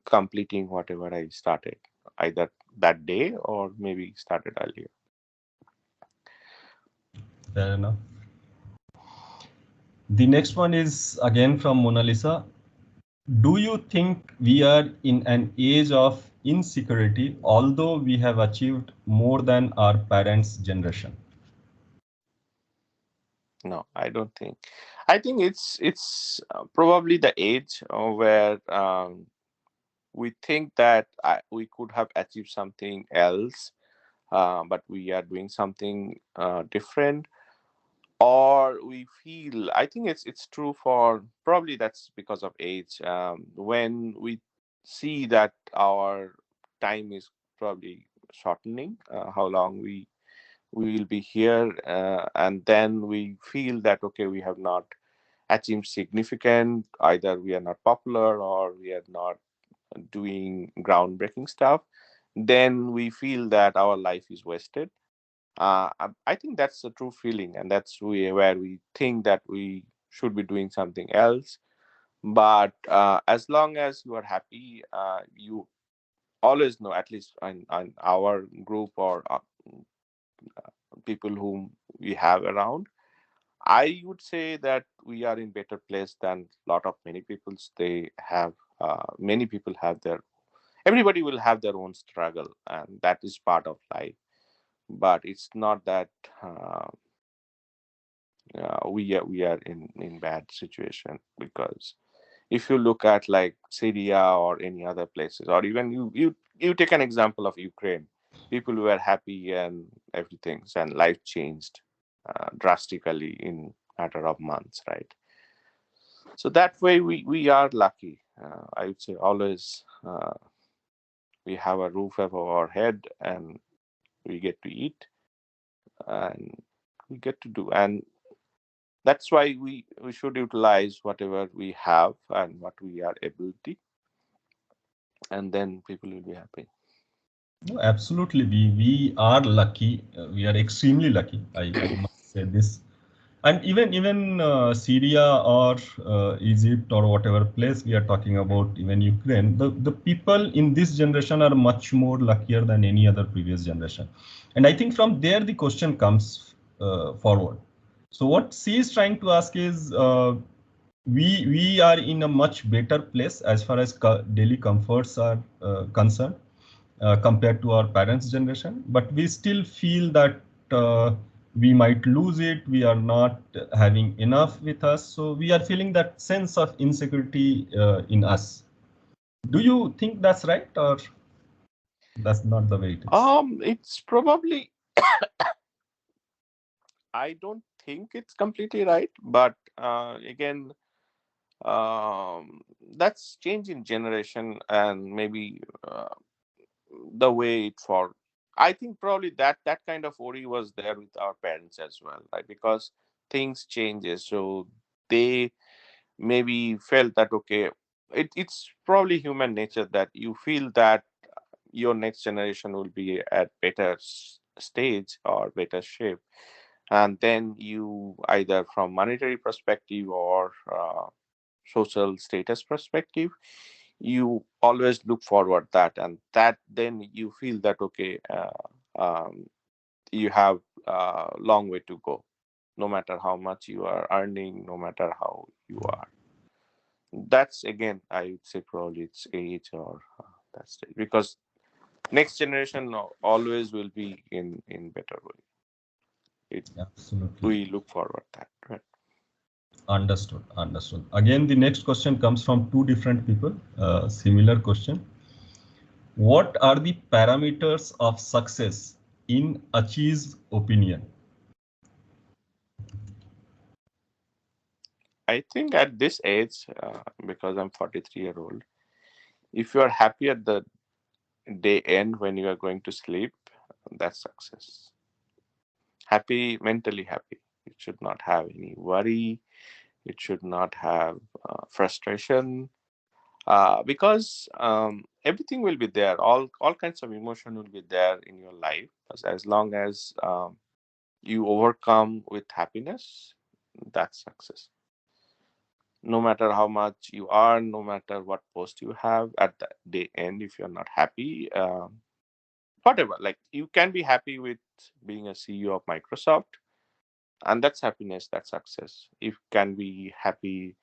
completing whatever I started, either that day or maybe started earlier. Fair enough. The next one is again from Mona Lisa. Do you think we are in an age of insecurity, although we have achieved more than our parents' generation? No, I don't think. I think it's probably the age where we think that we could have achieved something else, but we are doing something different, or we feel. I think it's true for, probably that's because of age. When we see that our time is probably shortening, how long we will be here, and then we feel that okay, we have not achieved significant, either we are not popular or we are not doing groundbreaking stuff, then we feel that our life is wasted. I think that's a true feeling, and that's where we think that we should be doing something else. But as long as you are happy, you always know, at least in our group or people whom we have around, I would say that we are in better place than a lot of many people's. They have many people have their, everybody will have their own struggle, and that is part of life. But it's not that we are in bad situation, because if you look at like Syria or any other places, or even you take an example of Ukraine, people were happy and everything, and life changed drastically in matter of months, right? So that way we are lucky. I would say always we have a roof above our head, and we get to eat, and we get to do, and that's why we should utilize whatever we have and what we are ability, and then people will be happy. No, absolutely. We are lucky. We are extremely lucky. I must say this. And even Syria or Egypt or whatever place we are talking about, even Ukraine, the people in this generation are much more luckier than any other previous generation. And I think from there the question comes forward. So what she is trying to ask is, we are in a much better place as far as daily comforts are concerned compared to our parents' generation, but we still feel that we might lose it. We are not having enough with us, so we are feeling that sense of insecurity in us. Do you think that's right, or that's not the way it is? It's probably, I don't think it's completely right, but again, that's change in generation, and maybe the way it for. I think probably that kind of worry was there with our parents as well, right? Because things changes, so they maybe felt that okay, it's probably human nature that you feel that your next generation will be at better stage or better shape, and then you, either from monetary perspective or social status perspective, you always look forward that, and that then you feel that okay, you have a long way to go, no matter how much you are earning, no matter how you are. That's again, I would say probably it's age, or that's it, because next generation always will be in better way. It, Absolutely. we look forward that, right? Understood. Understood. Again, the next question comes from two different people. Similar question. What are the parameters of success in Achi's opinion? I think at this age, because I'm 43-year-old, if you are happy at the day end when you are going to sleep, that's success. Happy, mentally happy. It should not have any worry. It should not have frustration, because everything will be there. All kinds of emotion will be there in your life, as long as you overcome with happiness. That's success. No matter how much you earn, no matter what post you have, at the day end, if you're not happy, whatever, like you can be happy with being a CEO of Microsoft, and that's happiness, that's success. If can be happy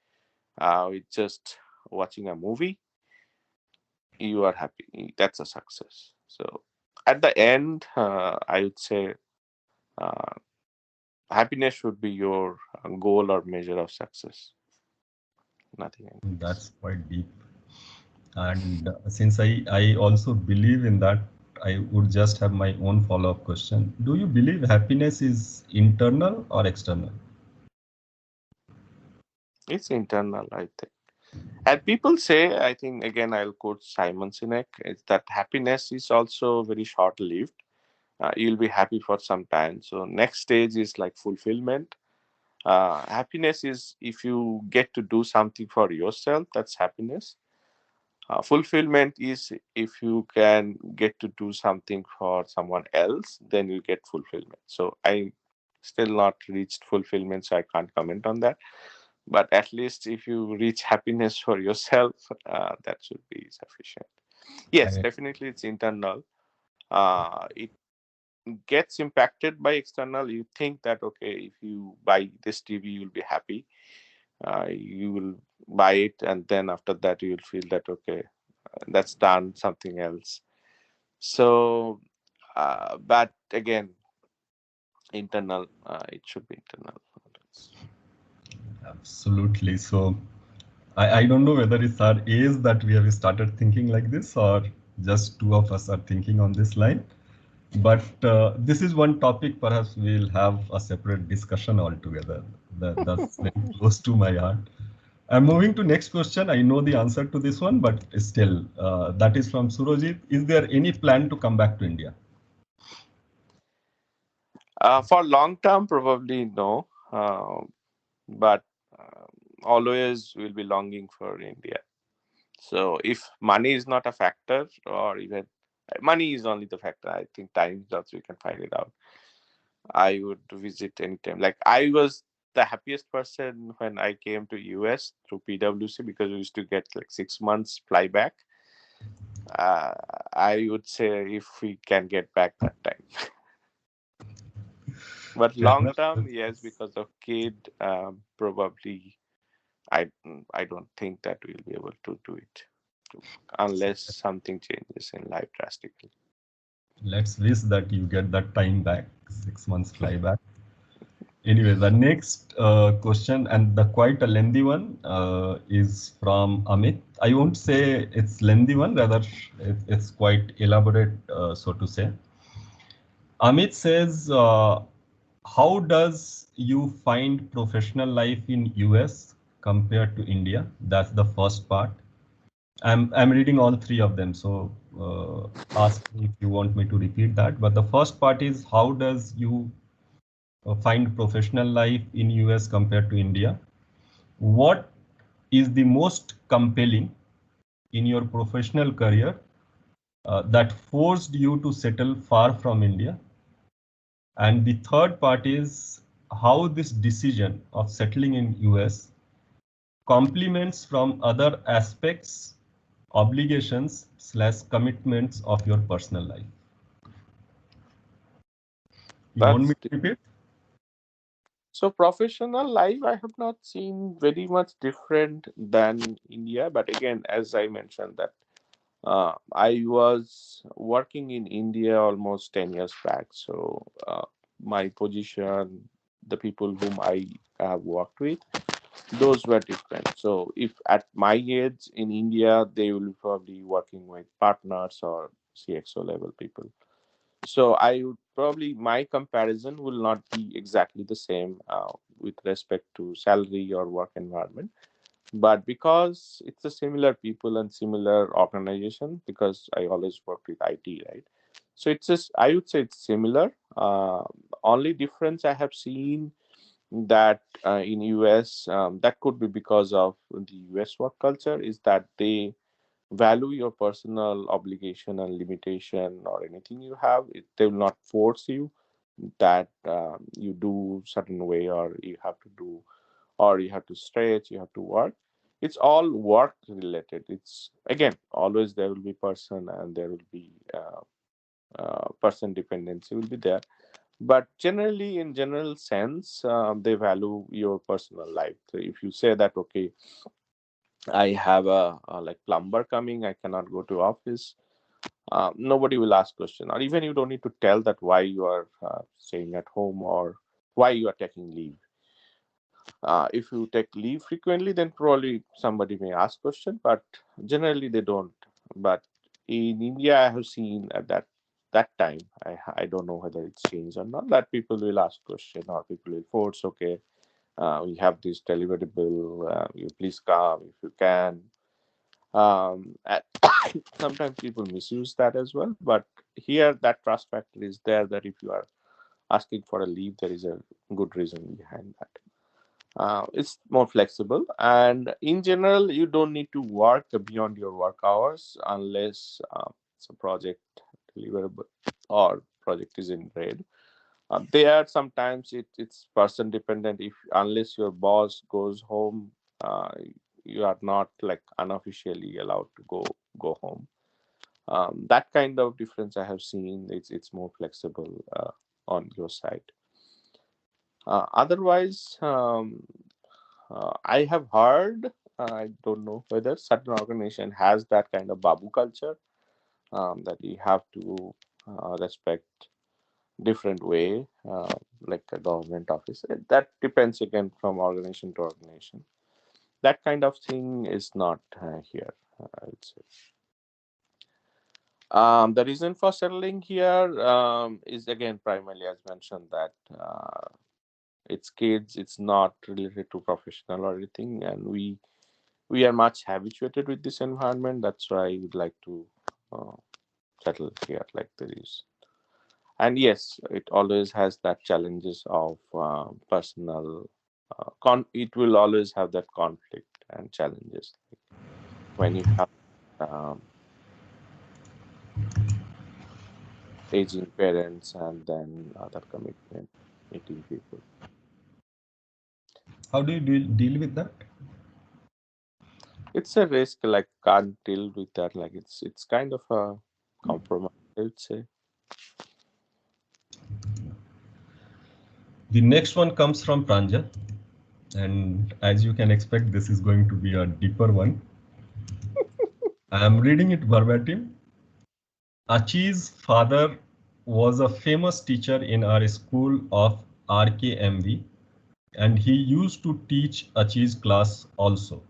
with just watching a movie, you are happy. That's a success. So at the end, I would say uh, happiness should be your goal or measure of success. Nothing else. That's quite deep. And since I also believe in that, I would just have my own follow-up question. Do you believe happiness is internal or external? It's internal, I think. And people say, I think again, I'll quote Simon Sinek, is that happiness is also very short-lived. You'll be happy for some time. So next stage is like fulfillment. Happiness is if you get to do something for yourself, that's happiness. Fulfillment is if you can get to do something for someone else, then you get fulfillment. So I still not reached fulfillment, so I can't comment on that. But at least if you reach happiness for yourself, that should be sufficient. Yes, I, definitely it's internal. It gets impacted by external. You think that okay, if you buy this TV, you'll be happy. You will buy it, and then after that, you will feel that okay, that's done something else. So, but again, internal. It should be internal. Absolutely. So I don't know whether it's our age that we have started thinking like this or just two of us are thinking on this line. But this is one topic perhaps we'll have a separate discussion altogether. That's very close to my heart. I'm moving to next question. I know the answer to this one, but still, that is from Surojit. Is there any plan to come back to India? For long term, probably no. But always will be longing for India. So if money is not a factor, or even money is only the factor, I think time is also we can find it out. I would visit anytime. Like I was the happiest person when I came to US through PwC because we used to get like 6 months flyback. Uh, I would say if we can get back that time. But Fair long enough. term, yes, because of kid, probably I don't think that we'll be able to do it unless something changes in life drastically. Let's wish that you get that time back, 6 months flyback. Anyway, the next question, and the quite a lengthy one, is from Amit. I won't say it's lengthy one, rather it's quite elaborate, so to say. Amit says, how does you find professional life in US compared to India? That's the first part. I'm reading all three of them, so ask me if you want me to repeat that. But the first part is how does you find professional life in US compared to India? What is the most compelling in your professional career that forced you to settle far from India? And the third part is how this decision of settling in US complements from other aspects, obligations slash commitments of your personal life. You want me That's to repeat? so professional life. I have not seen very much different than India, but again, as I mentioned that I was working in India almost 10 years back. So my position, the people whom I have worked with, those were different. So if at my age in India, they will be probably working with partners or CXO level people. So I would probably my comparison will not be exactly the same with respect to salary or work environment. But because it's a similar people and similar organization, because I always work with IT, right? So it's just I would say it's similar. Only difference I have seen that in US that could be because of the US work culture is that they value your personal obligation and limitation or anything you have. They will not force you that you do certain way or you have to do or you have to stretch, you have to work. It's all work related. It's again always there will be person, and there will be person dependency will be there, but generally in general sense, they value your personal life. So if you say that, okay, I have a like plumber coming, I cannot go to office, nobody will ask question, or even you don't need to tell that why you are staying at home or why you are taking leave. If you take leave frequently, then probably somebody may ask question, but generally they don't. But in India, I have seen at that time, I don't know whether it's changed or not, that people will ask question, or people will force, okay, we have this deliverable, you please come if you can. And sometimes people misuse that as well, but here that trust factor is there, that if you are asking for a leave, there is a good reason behind that. It's more flexible, and in general you don't need to work beyond your work hours unless it's a project deliverable or project is in red. There sometimes it's person dependent. If unless your boss goes home, uh, you are not like unofficially allowed to go home. That kind of difference I have seen. It's more flexible on your side. Otherwise, I have heard, I don't know whether certain organization has that kind of babu culture, that you have to respect different way, like a government office. That depends again from organization to organization. That kind of thing is not here, I would say. The reason for settling here is again primarily, as mentioned, that it's kids, it's not related to professional or anything, and we are much habituated with this environment. That's why we'd like to uh, settle here like there is. And yes, it always has that challenges of personal it will always have that conflict and challenges, like when you have um, aging parents and then other commitment, meeting people. How do you deal with that? It's a risk, like can't deal with that, like it's kind of a compromise, I would say. The next one comes from Pranjal, and as you can expect, this is going to be a deeper one. I am reading it verbatim. Achi's father was a famous teacher in our school of RKMV, and he used to teach Achi's class also.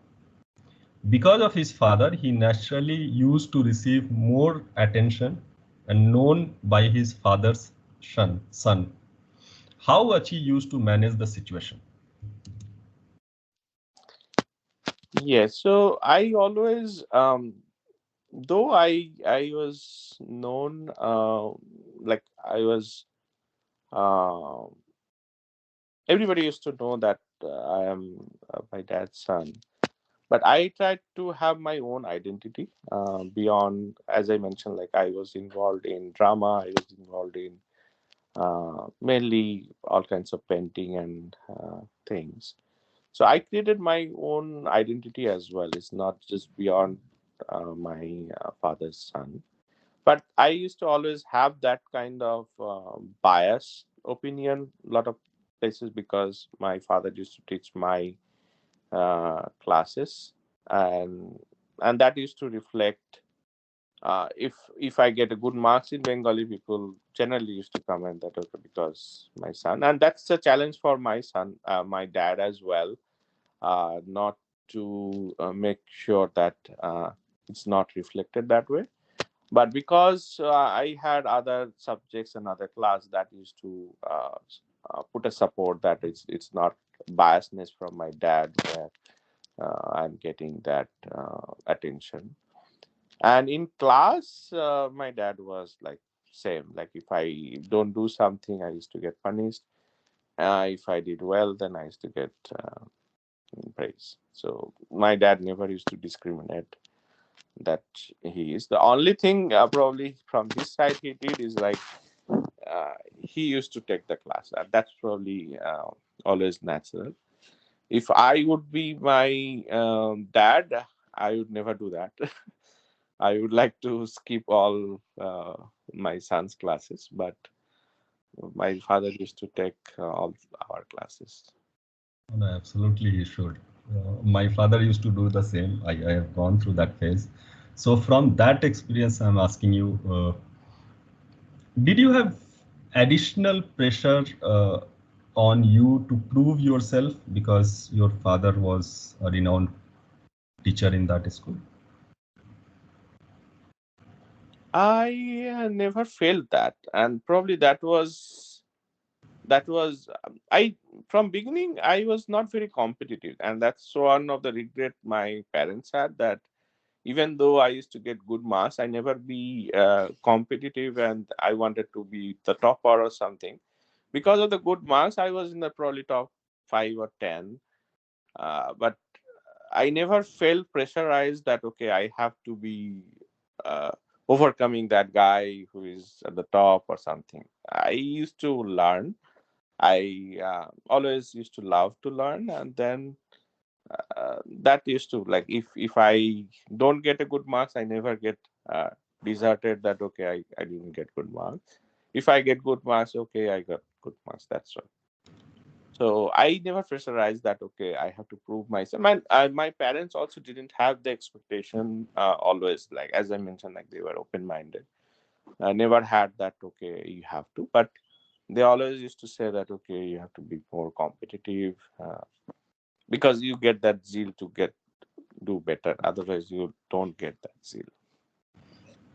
Because of his father, he naturally used to receive more attention and known by his father's son. How Achi used to manage the situation? Yes, so I always though I was known like I was uh, everybody used to know that I am my dad's son, but I tried to have my own identity beyond. As I mentioned, like I was involved in drama, I was involved in mainly all kinds of painting and things. So I created my own identity as well. It's not just beyond my father's son, but I used to always have that kind of bias opinion a lot of places, because my father used to teach my classes, and that used to reflect, if I get a good marks in Bengali, people generally used to comment that, okay, because my son, and that's a challenge for my son, my dad as well, not to make sure that it's not reflected that way. But because I had other subjects and other class that used to put a support that it's not biasness from my dad, where I'm getting that attention. And in class, my dad was like same. Like if I don't do something, I used to get punished. If I did well, then I used to get praise. So my dad never used to discriminate. That he is the only thing probably from his side he did is like he used to take the class. That's probably always natural. If I would be my dad, I would never do that. I would like to skip all my son's classes, but my father used to take all our classes. No, absolutely, he should. My father used to do the same. I have gone through that phase. So from that experience, I'm asking you, did you have additional pressure on you to prove yourself because your father was a renowned teacher in that school? I never felt that, and probably that was I from beginning I was not very competitive, and that's one of the regret my parents had, that even though I used to get good marks, I never be competitive, and I wanted to be the topper or something. Because of the good marks, I was in the probably top 5 or 10. But I never felt pressurized that okay, I have to be uh, overcoming that guy who is at the top or something. I used to learn. I always used to love to learn, and then that used to, like, if I don't get a good marks, I never get deserted that okay, I didn't get good marks. If I get good marks, okay, I got good marks. That's right. So I never pressurized that okay, I have to prove myself. My parents also didn't have the expectation always, like as I mentioned, like they were open minded. I never had that okay, you have to, but they always used to say that okay, you have to be more competitive, because you get that zeal to get do better, otherwise you don't get that zeal.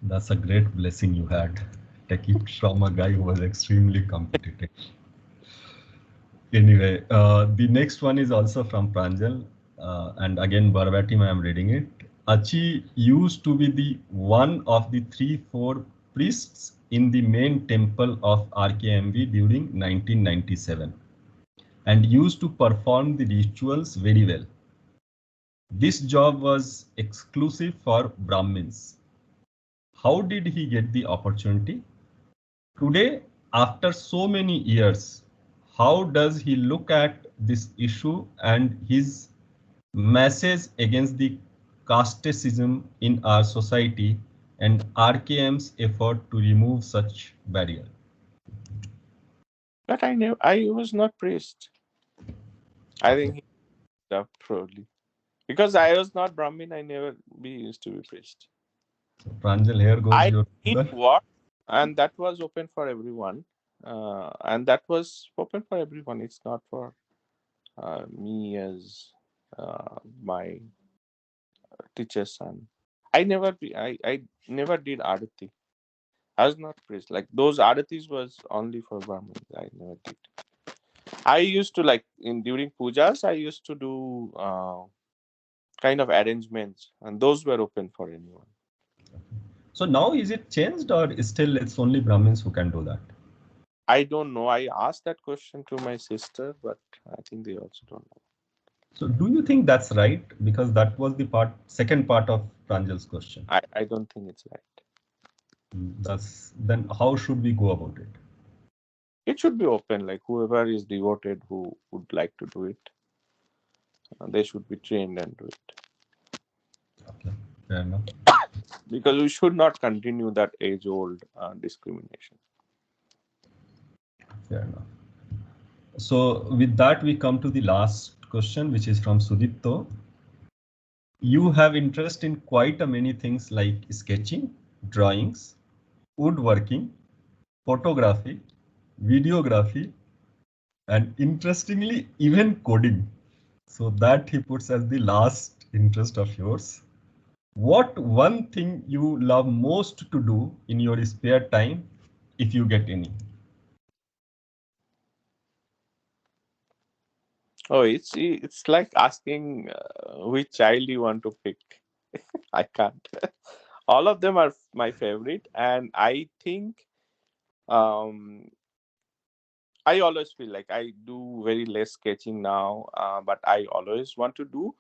That's a great blessing you had. Take it from a guy who was extremely competitive. Anyway, the next one is also from Pranjal, and again verbatim I am reading it. Achi used to be the one of the 3-4 priests in the main temple of RKMV during 1997 and used to perform the rituals very well. This job was exclusive for Brahmins. How did he get the opportunity? Today, after so many years, how does he look at this issue and his message against the casteism in our society and RKM's effort to remove such barrier? But I was not praised. I Okay. think he stopped probably because I was not Brahmin. I never be used to be praised. So Pranjal, here goes I your did brother. work, and that was open for everyone, and that was open for everyone. It's not for me as my teacher's son. I never did arati. I was not praised. Like those aratis was only for Brahmins. I never did. I used to, like, in during pujas. I used to do kind of arrangements, and those were open for anyone. So now is it changed or still it's only Brahmins who can do that? I don't know. I asked that question to my sister, but I think they also don't know. So do you think that's right? Because that was the second part of Pranjal's question. I don't think it's right. That's then how should we go about it? It should be open. Like whoever is devoted who would like to do it, they should be trained and do it. Okay, fair enough. Because we should not continue that age-old discrimination. Fair enough. So with that, we come to the last question, which is from Sudipto. You have interest in quite a many things like sketching, drawings, woodworking, photography, videography, and interestingly, even coding. So that he puts as the last interest of yours. What one thing you love most to do in your spare time, if you get any? Oh, it's like asking which child you want to pick. I can't. All of them are my favorite, and I think um, I always feel like I do very less sketching now, but I always want to do.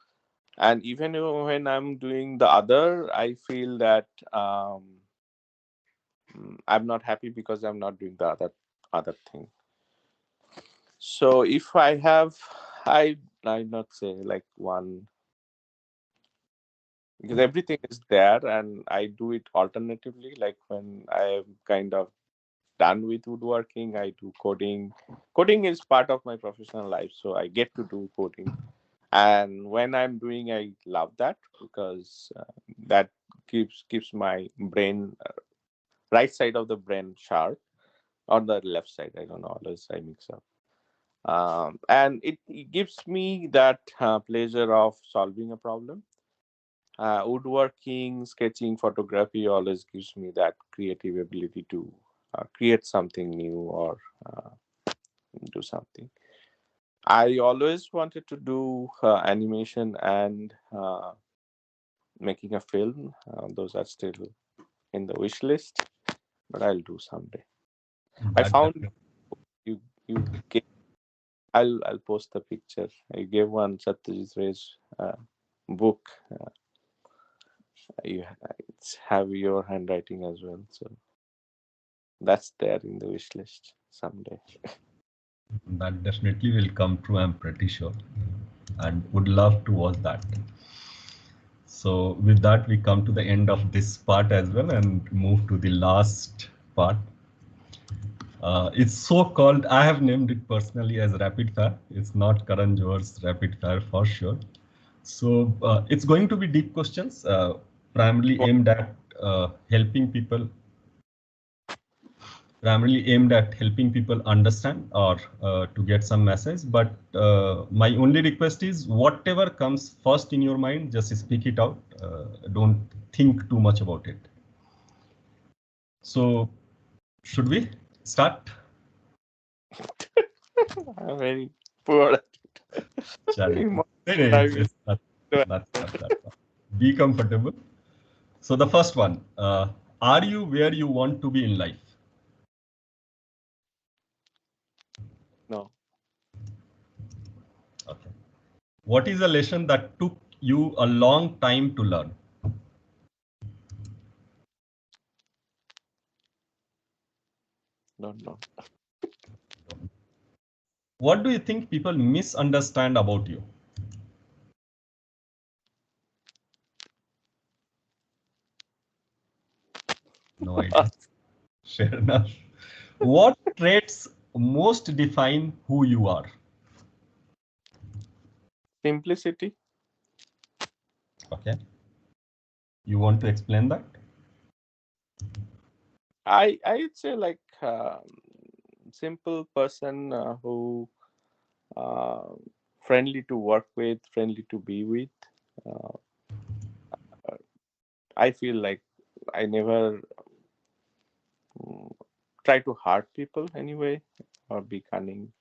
And even when I'm doing the other, I feel that I'm not happy because I'm not doing the other thing. So if I have I not say like one, because everything is there and I do it alternatively. Like when I am kind of done with woodworking, I do coding. Coding is part of my professional life, so I get to do coding. And when I'm doing, I love that because that keeps my brain, right side of the brain, sharp, or the left side. I don't know. Always I mix up. And it gives me that pleasure of solving a problem. Woodworking, sketching, photography always gives me that creative ability to create something new or uh, do something. I always wanted to do animation and making a film. Those are still in the wish list, but I'll do someday. I That found definitely. you gave, I'll post the picture. I gave one Satyajit Ray's book. You it's have your handwriting as well, so that's there in the wish list someday. That definitely will come true, I'm pretty sure, and would love to watch that. So with that, we come to the end of this part as well and move to the last part. It's so called, I have named it personally as rapid fire. It's not Karan Johar's rapid fire for sure. So it's going to be deep questions, primarily aimed at helping people primarily aimed at helping people understand or to get some message. But my only request is whatever comes first in your mind, just speak it out. Don't think too much about it. So should we start? I'm very poor at Chale. it. No, no, it's not, that's not that one. Be comfortable. So the first one, are you where you want to be in life? No, Okay. What is a lesson that took you a long time to learn? don't know. What do you think people misunderstand about you? No idea. Fair enough. What traits most define who you are? Simplicity. Okay. You want to explain that? I'd say like simple person who uh, friendly to work with, friendly to be with. Uh, I feel like I never try to hurt people anyway or be cunning.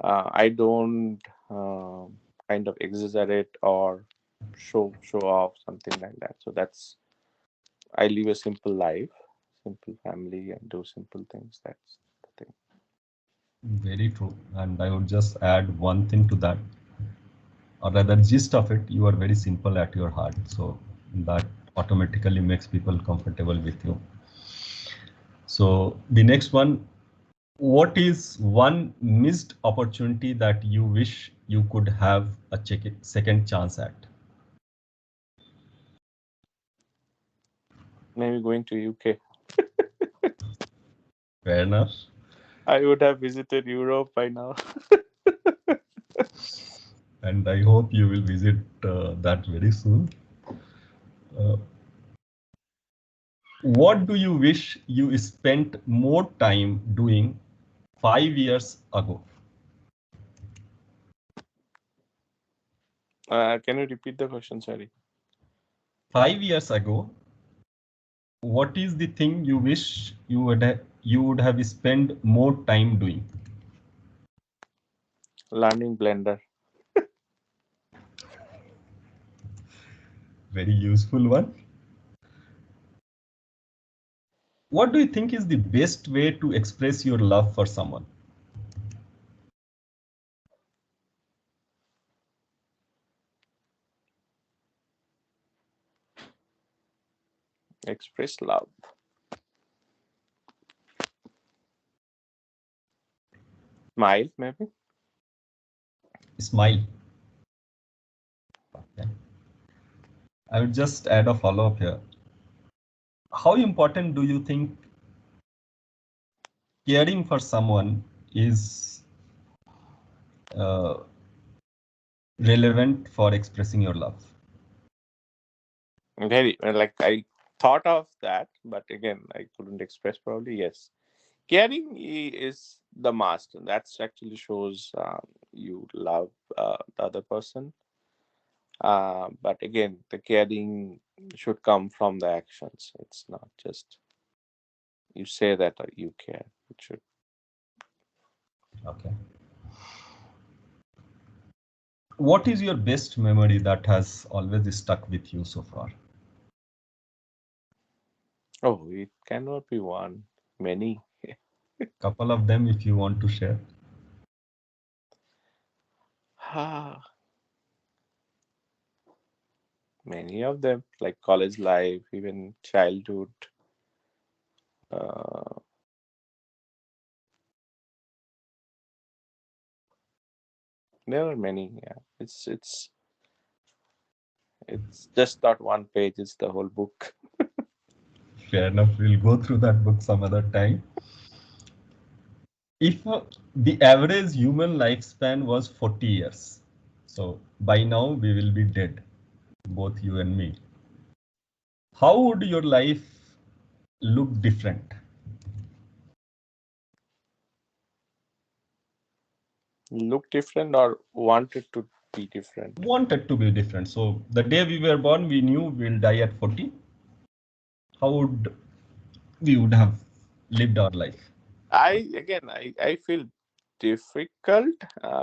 I don't kind of exaggerate or show off something like that. So that's I live a simple life, simple family, and do simple things. That's the thing. Very true. And I would just add one thing to that, or rather, gist of it, you are very simple at your heart. So that automatically makes people comfortable with you. So the next one, what is one missed opportunity that you wish you could have a second chance at? Maybe going to UK. Fair enough. I would have visited Europe by now. And I hope you will visit that very soon. Uh, what do you wish you spent more time doing 5 years ago? Can you repeat the question? Sorry. 5 years ago, what is the thing you wish you would have spent more time doing? Learning Blender. Very useful one. What do you think is the best way to express your love for someone? Express love. Smile, maybe. Smile. Okay. I would just add a follow-up here. How important do you think caring for someone is uh, relevant for expressing your love? Very like I thought of that, but again, I couldn't express probably. Yes, caring is the must. That's actually shows you love the other person. But again, the caring should come from the actions. It's not just you say that you care. It should. Okay. What is your best memory that has always stuck with you so far? Oh, it cannot be one. Many. Couple of them if you want to share. Many of them, like college life, even childhood. Uh, there are many. Yeah, it's just not one page. It's the whole book. Fair enough, we'll go through that book some other time. If the average human lifespan was 40 years, so by now we will be dead, both you and me. How would your life look different? Look different or wanted to be different. Wanted to be different. So the day we were born, we knew we'll die at 40. How would we would have lived our life? I feel difficult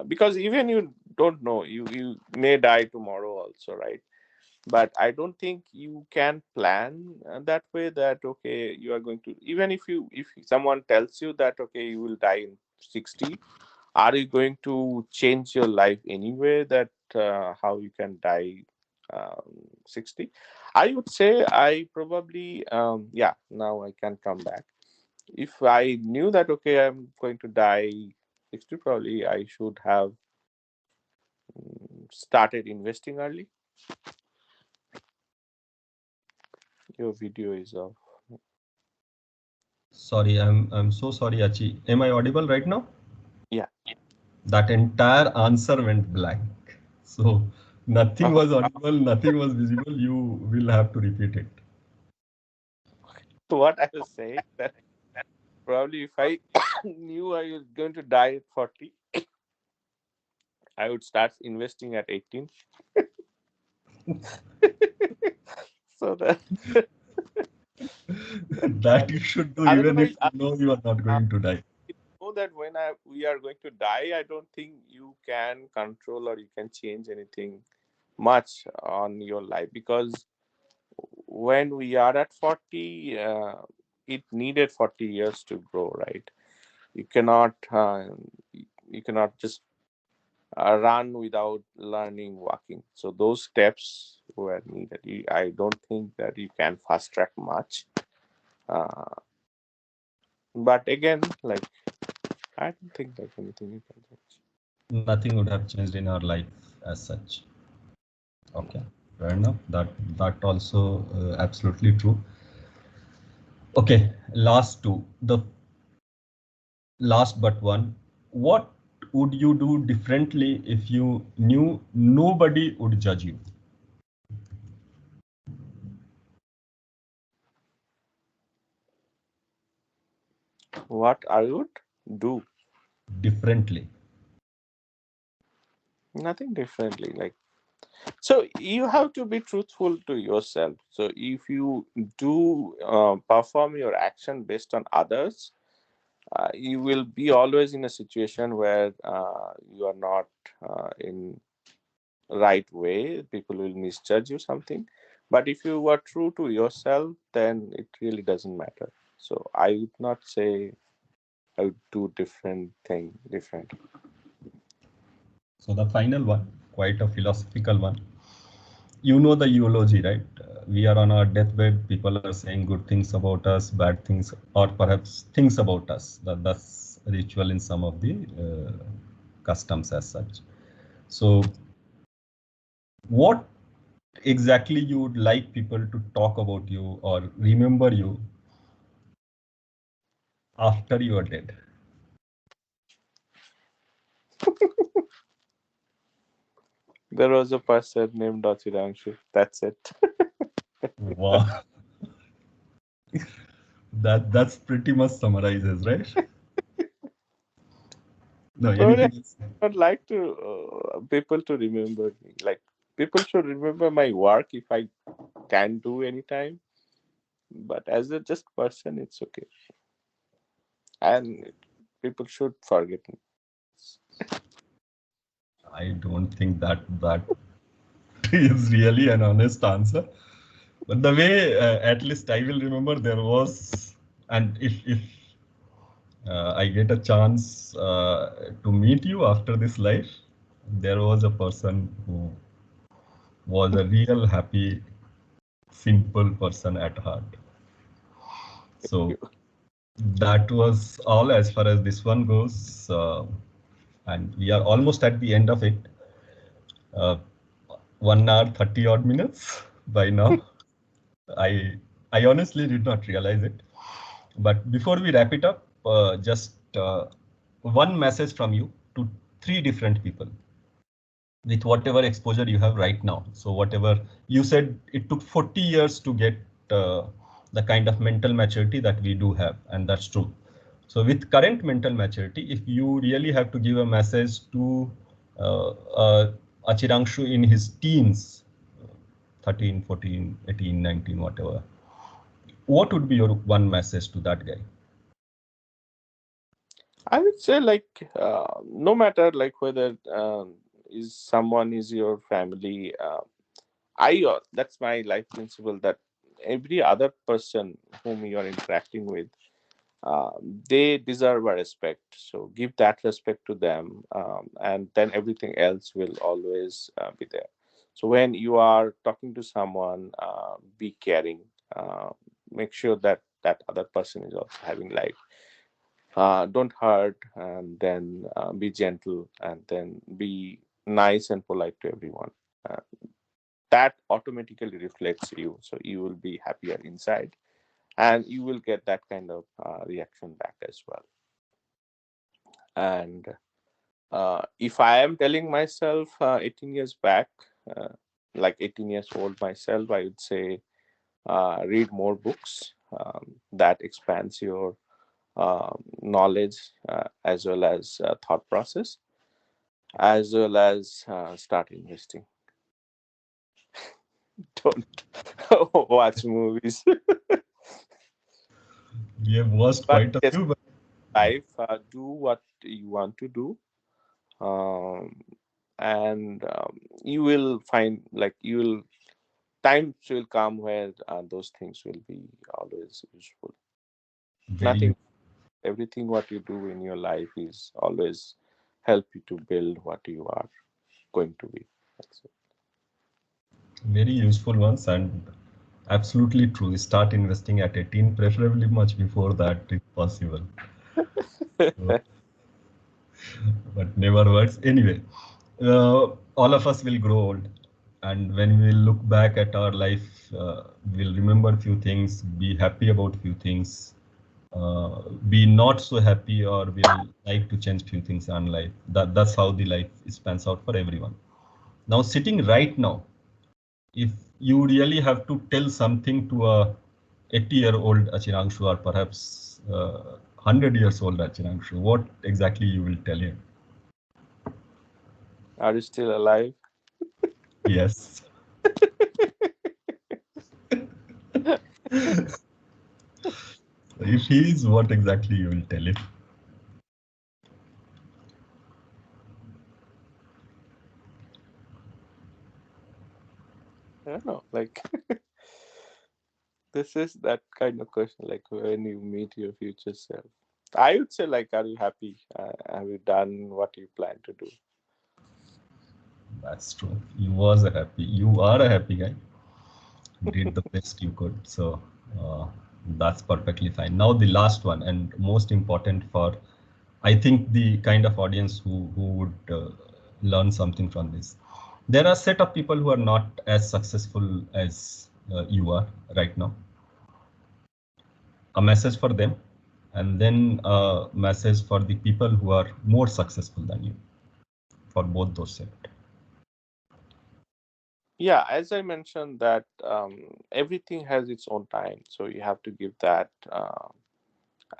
because even you don't know you may die tomorrow also, right? But I don't think you can plan that way, that okay, you are going to, even if someone tells you that okay, you will die in 60, are you going to change your life anyway, that how you can die 60? I would say I probably yeah, now I can come back. If I knew that okay, I'm going to die 60, probably I should have started investing early. Your video is off. Sorry, I'm so sorry, Achi. Am I audible right now? Yeah. That entire answer went blank. So nothing was audible, nothing was visible. You will have to repeat it. So what I was saying that probably if I knew I was going to die at 40, I would start investing at 18. So that That you should do even if otherwise, you know you are not I going to die. know that when we are going to die, I don't think you can control or you can change anything much on your life, because when we are at 40, it needed 40 years to grow, right? You cannot you cannot just run without learning walking. So those steps were needed. I don't think that you can fast track much. Uh, but again, like I don't think like anything you can change. Nothing would have changed in our life as such. Okay, fair enough. That also absolutely true. Okay, last two. The last but one. What would you do differently if you knew nobody would judge you? What I would do? Differently. Nothing differently. Like, so you have to be truthful to yourself. So if you do perform your action based on others, you will be always in a situation where you are not in right way. People will misjudge you something. But if you are true to yourself, then it really doesn't matter. So I would not say I would do different thing differently. So the final one, quite a philosophical one. You know the eulogy, right? We are on our deathbed. People are saying good things about us, bad things, or perhaps things about us. That's ritual in some of the customs as such. So what exactly you would like people to talk about you or remember you after you are dead? There was a person named Achirangshu. That's it. Wow, that's pretty much summarizes, right? No, Well, anything else? I would like to people to remember me. Like people should remember my work if I can do anytime. But as a just person, it's okay, and people should forget me. I don't think that is really an honest answer. But the way, at least I will remember there was, and if I get a chance to meet you after this life, there was a person who was a real happy, simple person at heart. So that was all as far as this one goes, and we are almost at the end of it. Uh, 1 hour 30 odd minutes by now. I I honestly did not realize it. But before we wrap it up, just one message from you to three different people with whatever exposure you have right now. So whatever you said, it took 40 years to get the kind of mental maturity that we do have, and that's true. So with current mental maturity, if you really have to give a message to Achirangshu in his teens, 13, 14, 18, 19, whatever, what would be your one message to that guy? I would say like no matter like whether is someone is your family. I That's my life principle that every other person whom you are interacting with, uh, they deserve a respect. So give that respect to them, and then everything else will always be there. So when you are talking to someone, be caring. Uh, Make sure that that other person is also having life. Don't hurt, and then be gentle, and then be nice and polite to everyone. Uh, that automatically reflects you, so you will be happier inside, and you will get that kind of reaction back as well. And if I am telling myself 18 years back, uh, like 18 years old myself, I would say read more books. That expands your knowledge, as well as thought process, as well as start investing. Don't watch movies. We have watched But quite a yes, few, but life, do what you want to do, um, and you will find like you will times will come where those things will be always useful. very, Nothing, everything what you do in your life is always help you to build what you are going to be. That's it. very useful ones and absolutely true. Start investing at 18, preferably much before that if possible. So, but never works. Anyway, all of us will grow old, and when we look back at our life, we'll remember few things, be happy about few things, be not so happy, or will like to change few things in life. That's how the life spans out for everyone. Now, sitting right now, if you really have to tell something to a 80-year-old Achirangshu, or perhaps 100 years old Achirangshu, what exactly you will tell him? Are you still alive? Yes. If he is, what exactly you will tell him? I don't know. Like this is that kind of question. Like when you meet your future self, I would say like, are you happy? Have you done what you plan to do? That's true. You are a happy guy. Did the best you could. So that's perfectly fine. Now the last one and most important for, I think, the kind of audience who would learn something from this. There are a set of people who are not as successful as you are right now. A message for them, and then a message for the people who are more successful than you, for both those set. Yeah, as I mentioned that everything has its own time, so you have to give that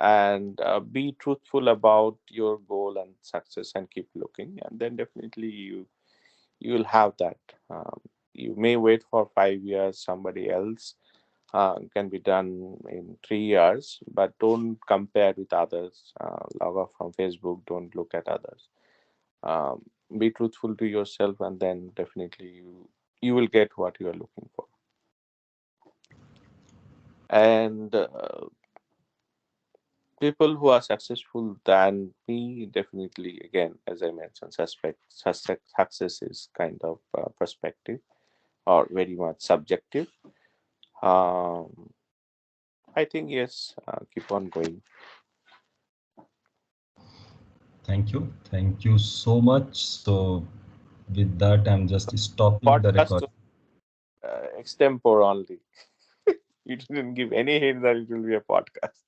and be truthful about your goal and success and keep looking, and then definitely you will have that. You may wait for 5 years, somebody else can be done in 3 years, but don't compare with others. Log off from Facebook, don't look at others. um, be truthful to yourself, and then definitely you will get what you are looking for. And people who are successful than me, definitely, again, as I mentioned, success is kind of perspective or very much subjective. um, I think yes, keep on going. Thank you so much. So with that, I'm just stopping the Podcast record. was extempore only. You didn't give any hint that it will be a podcast.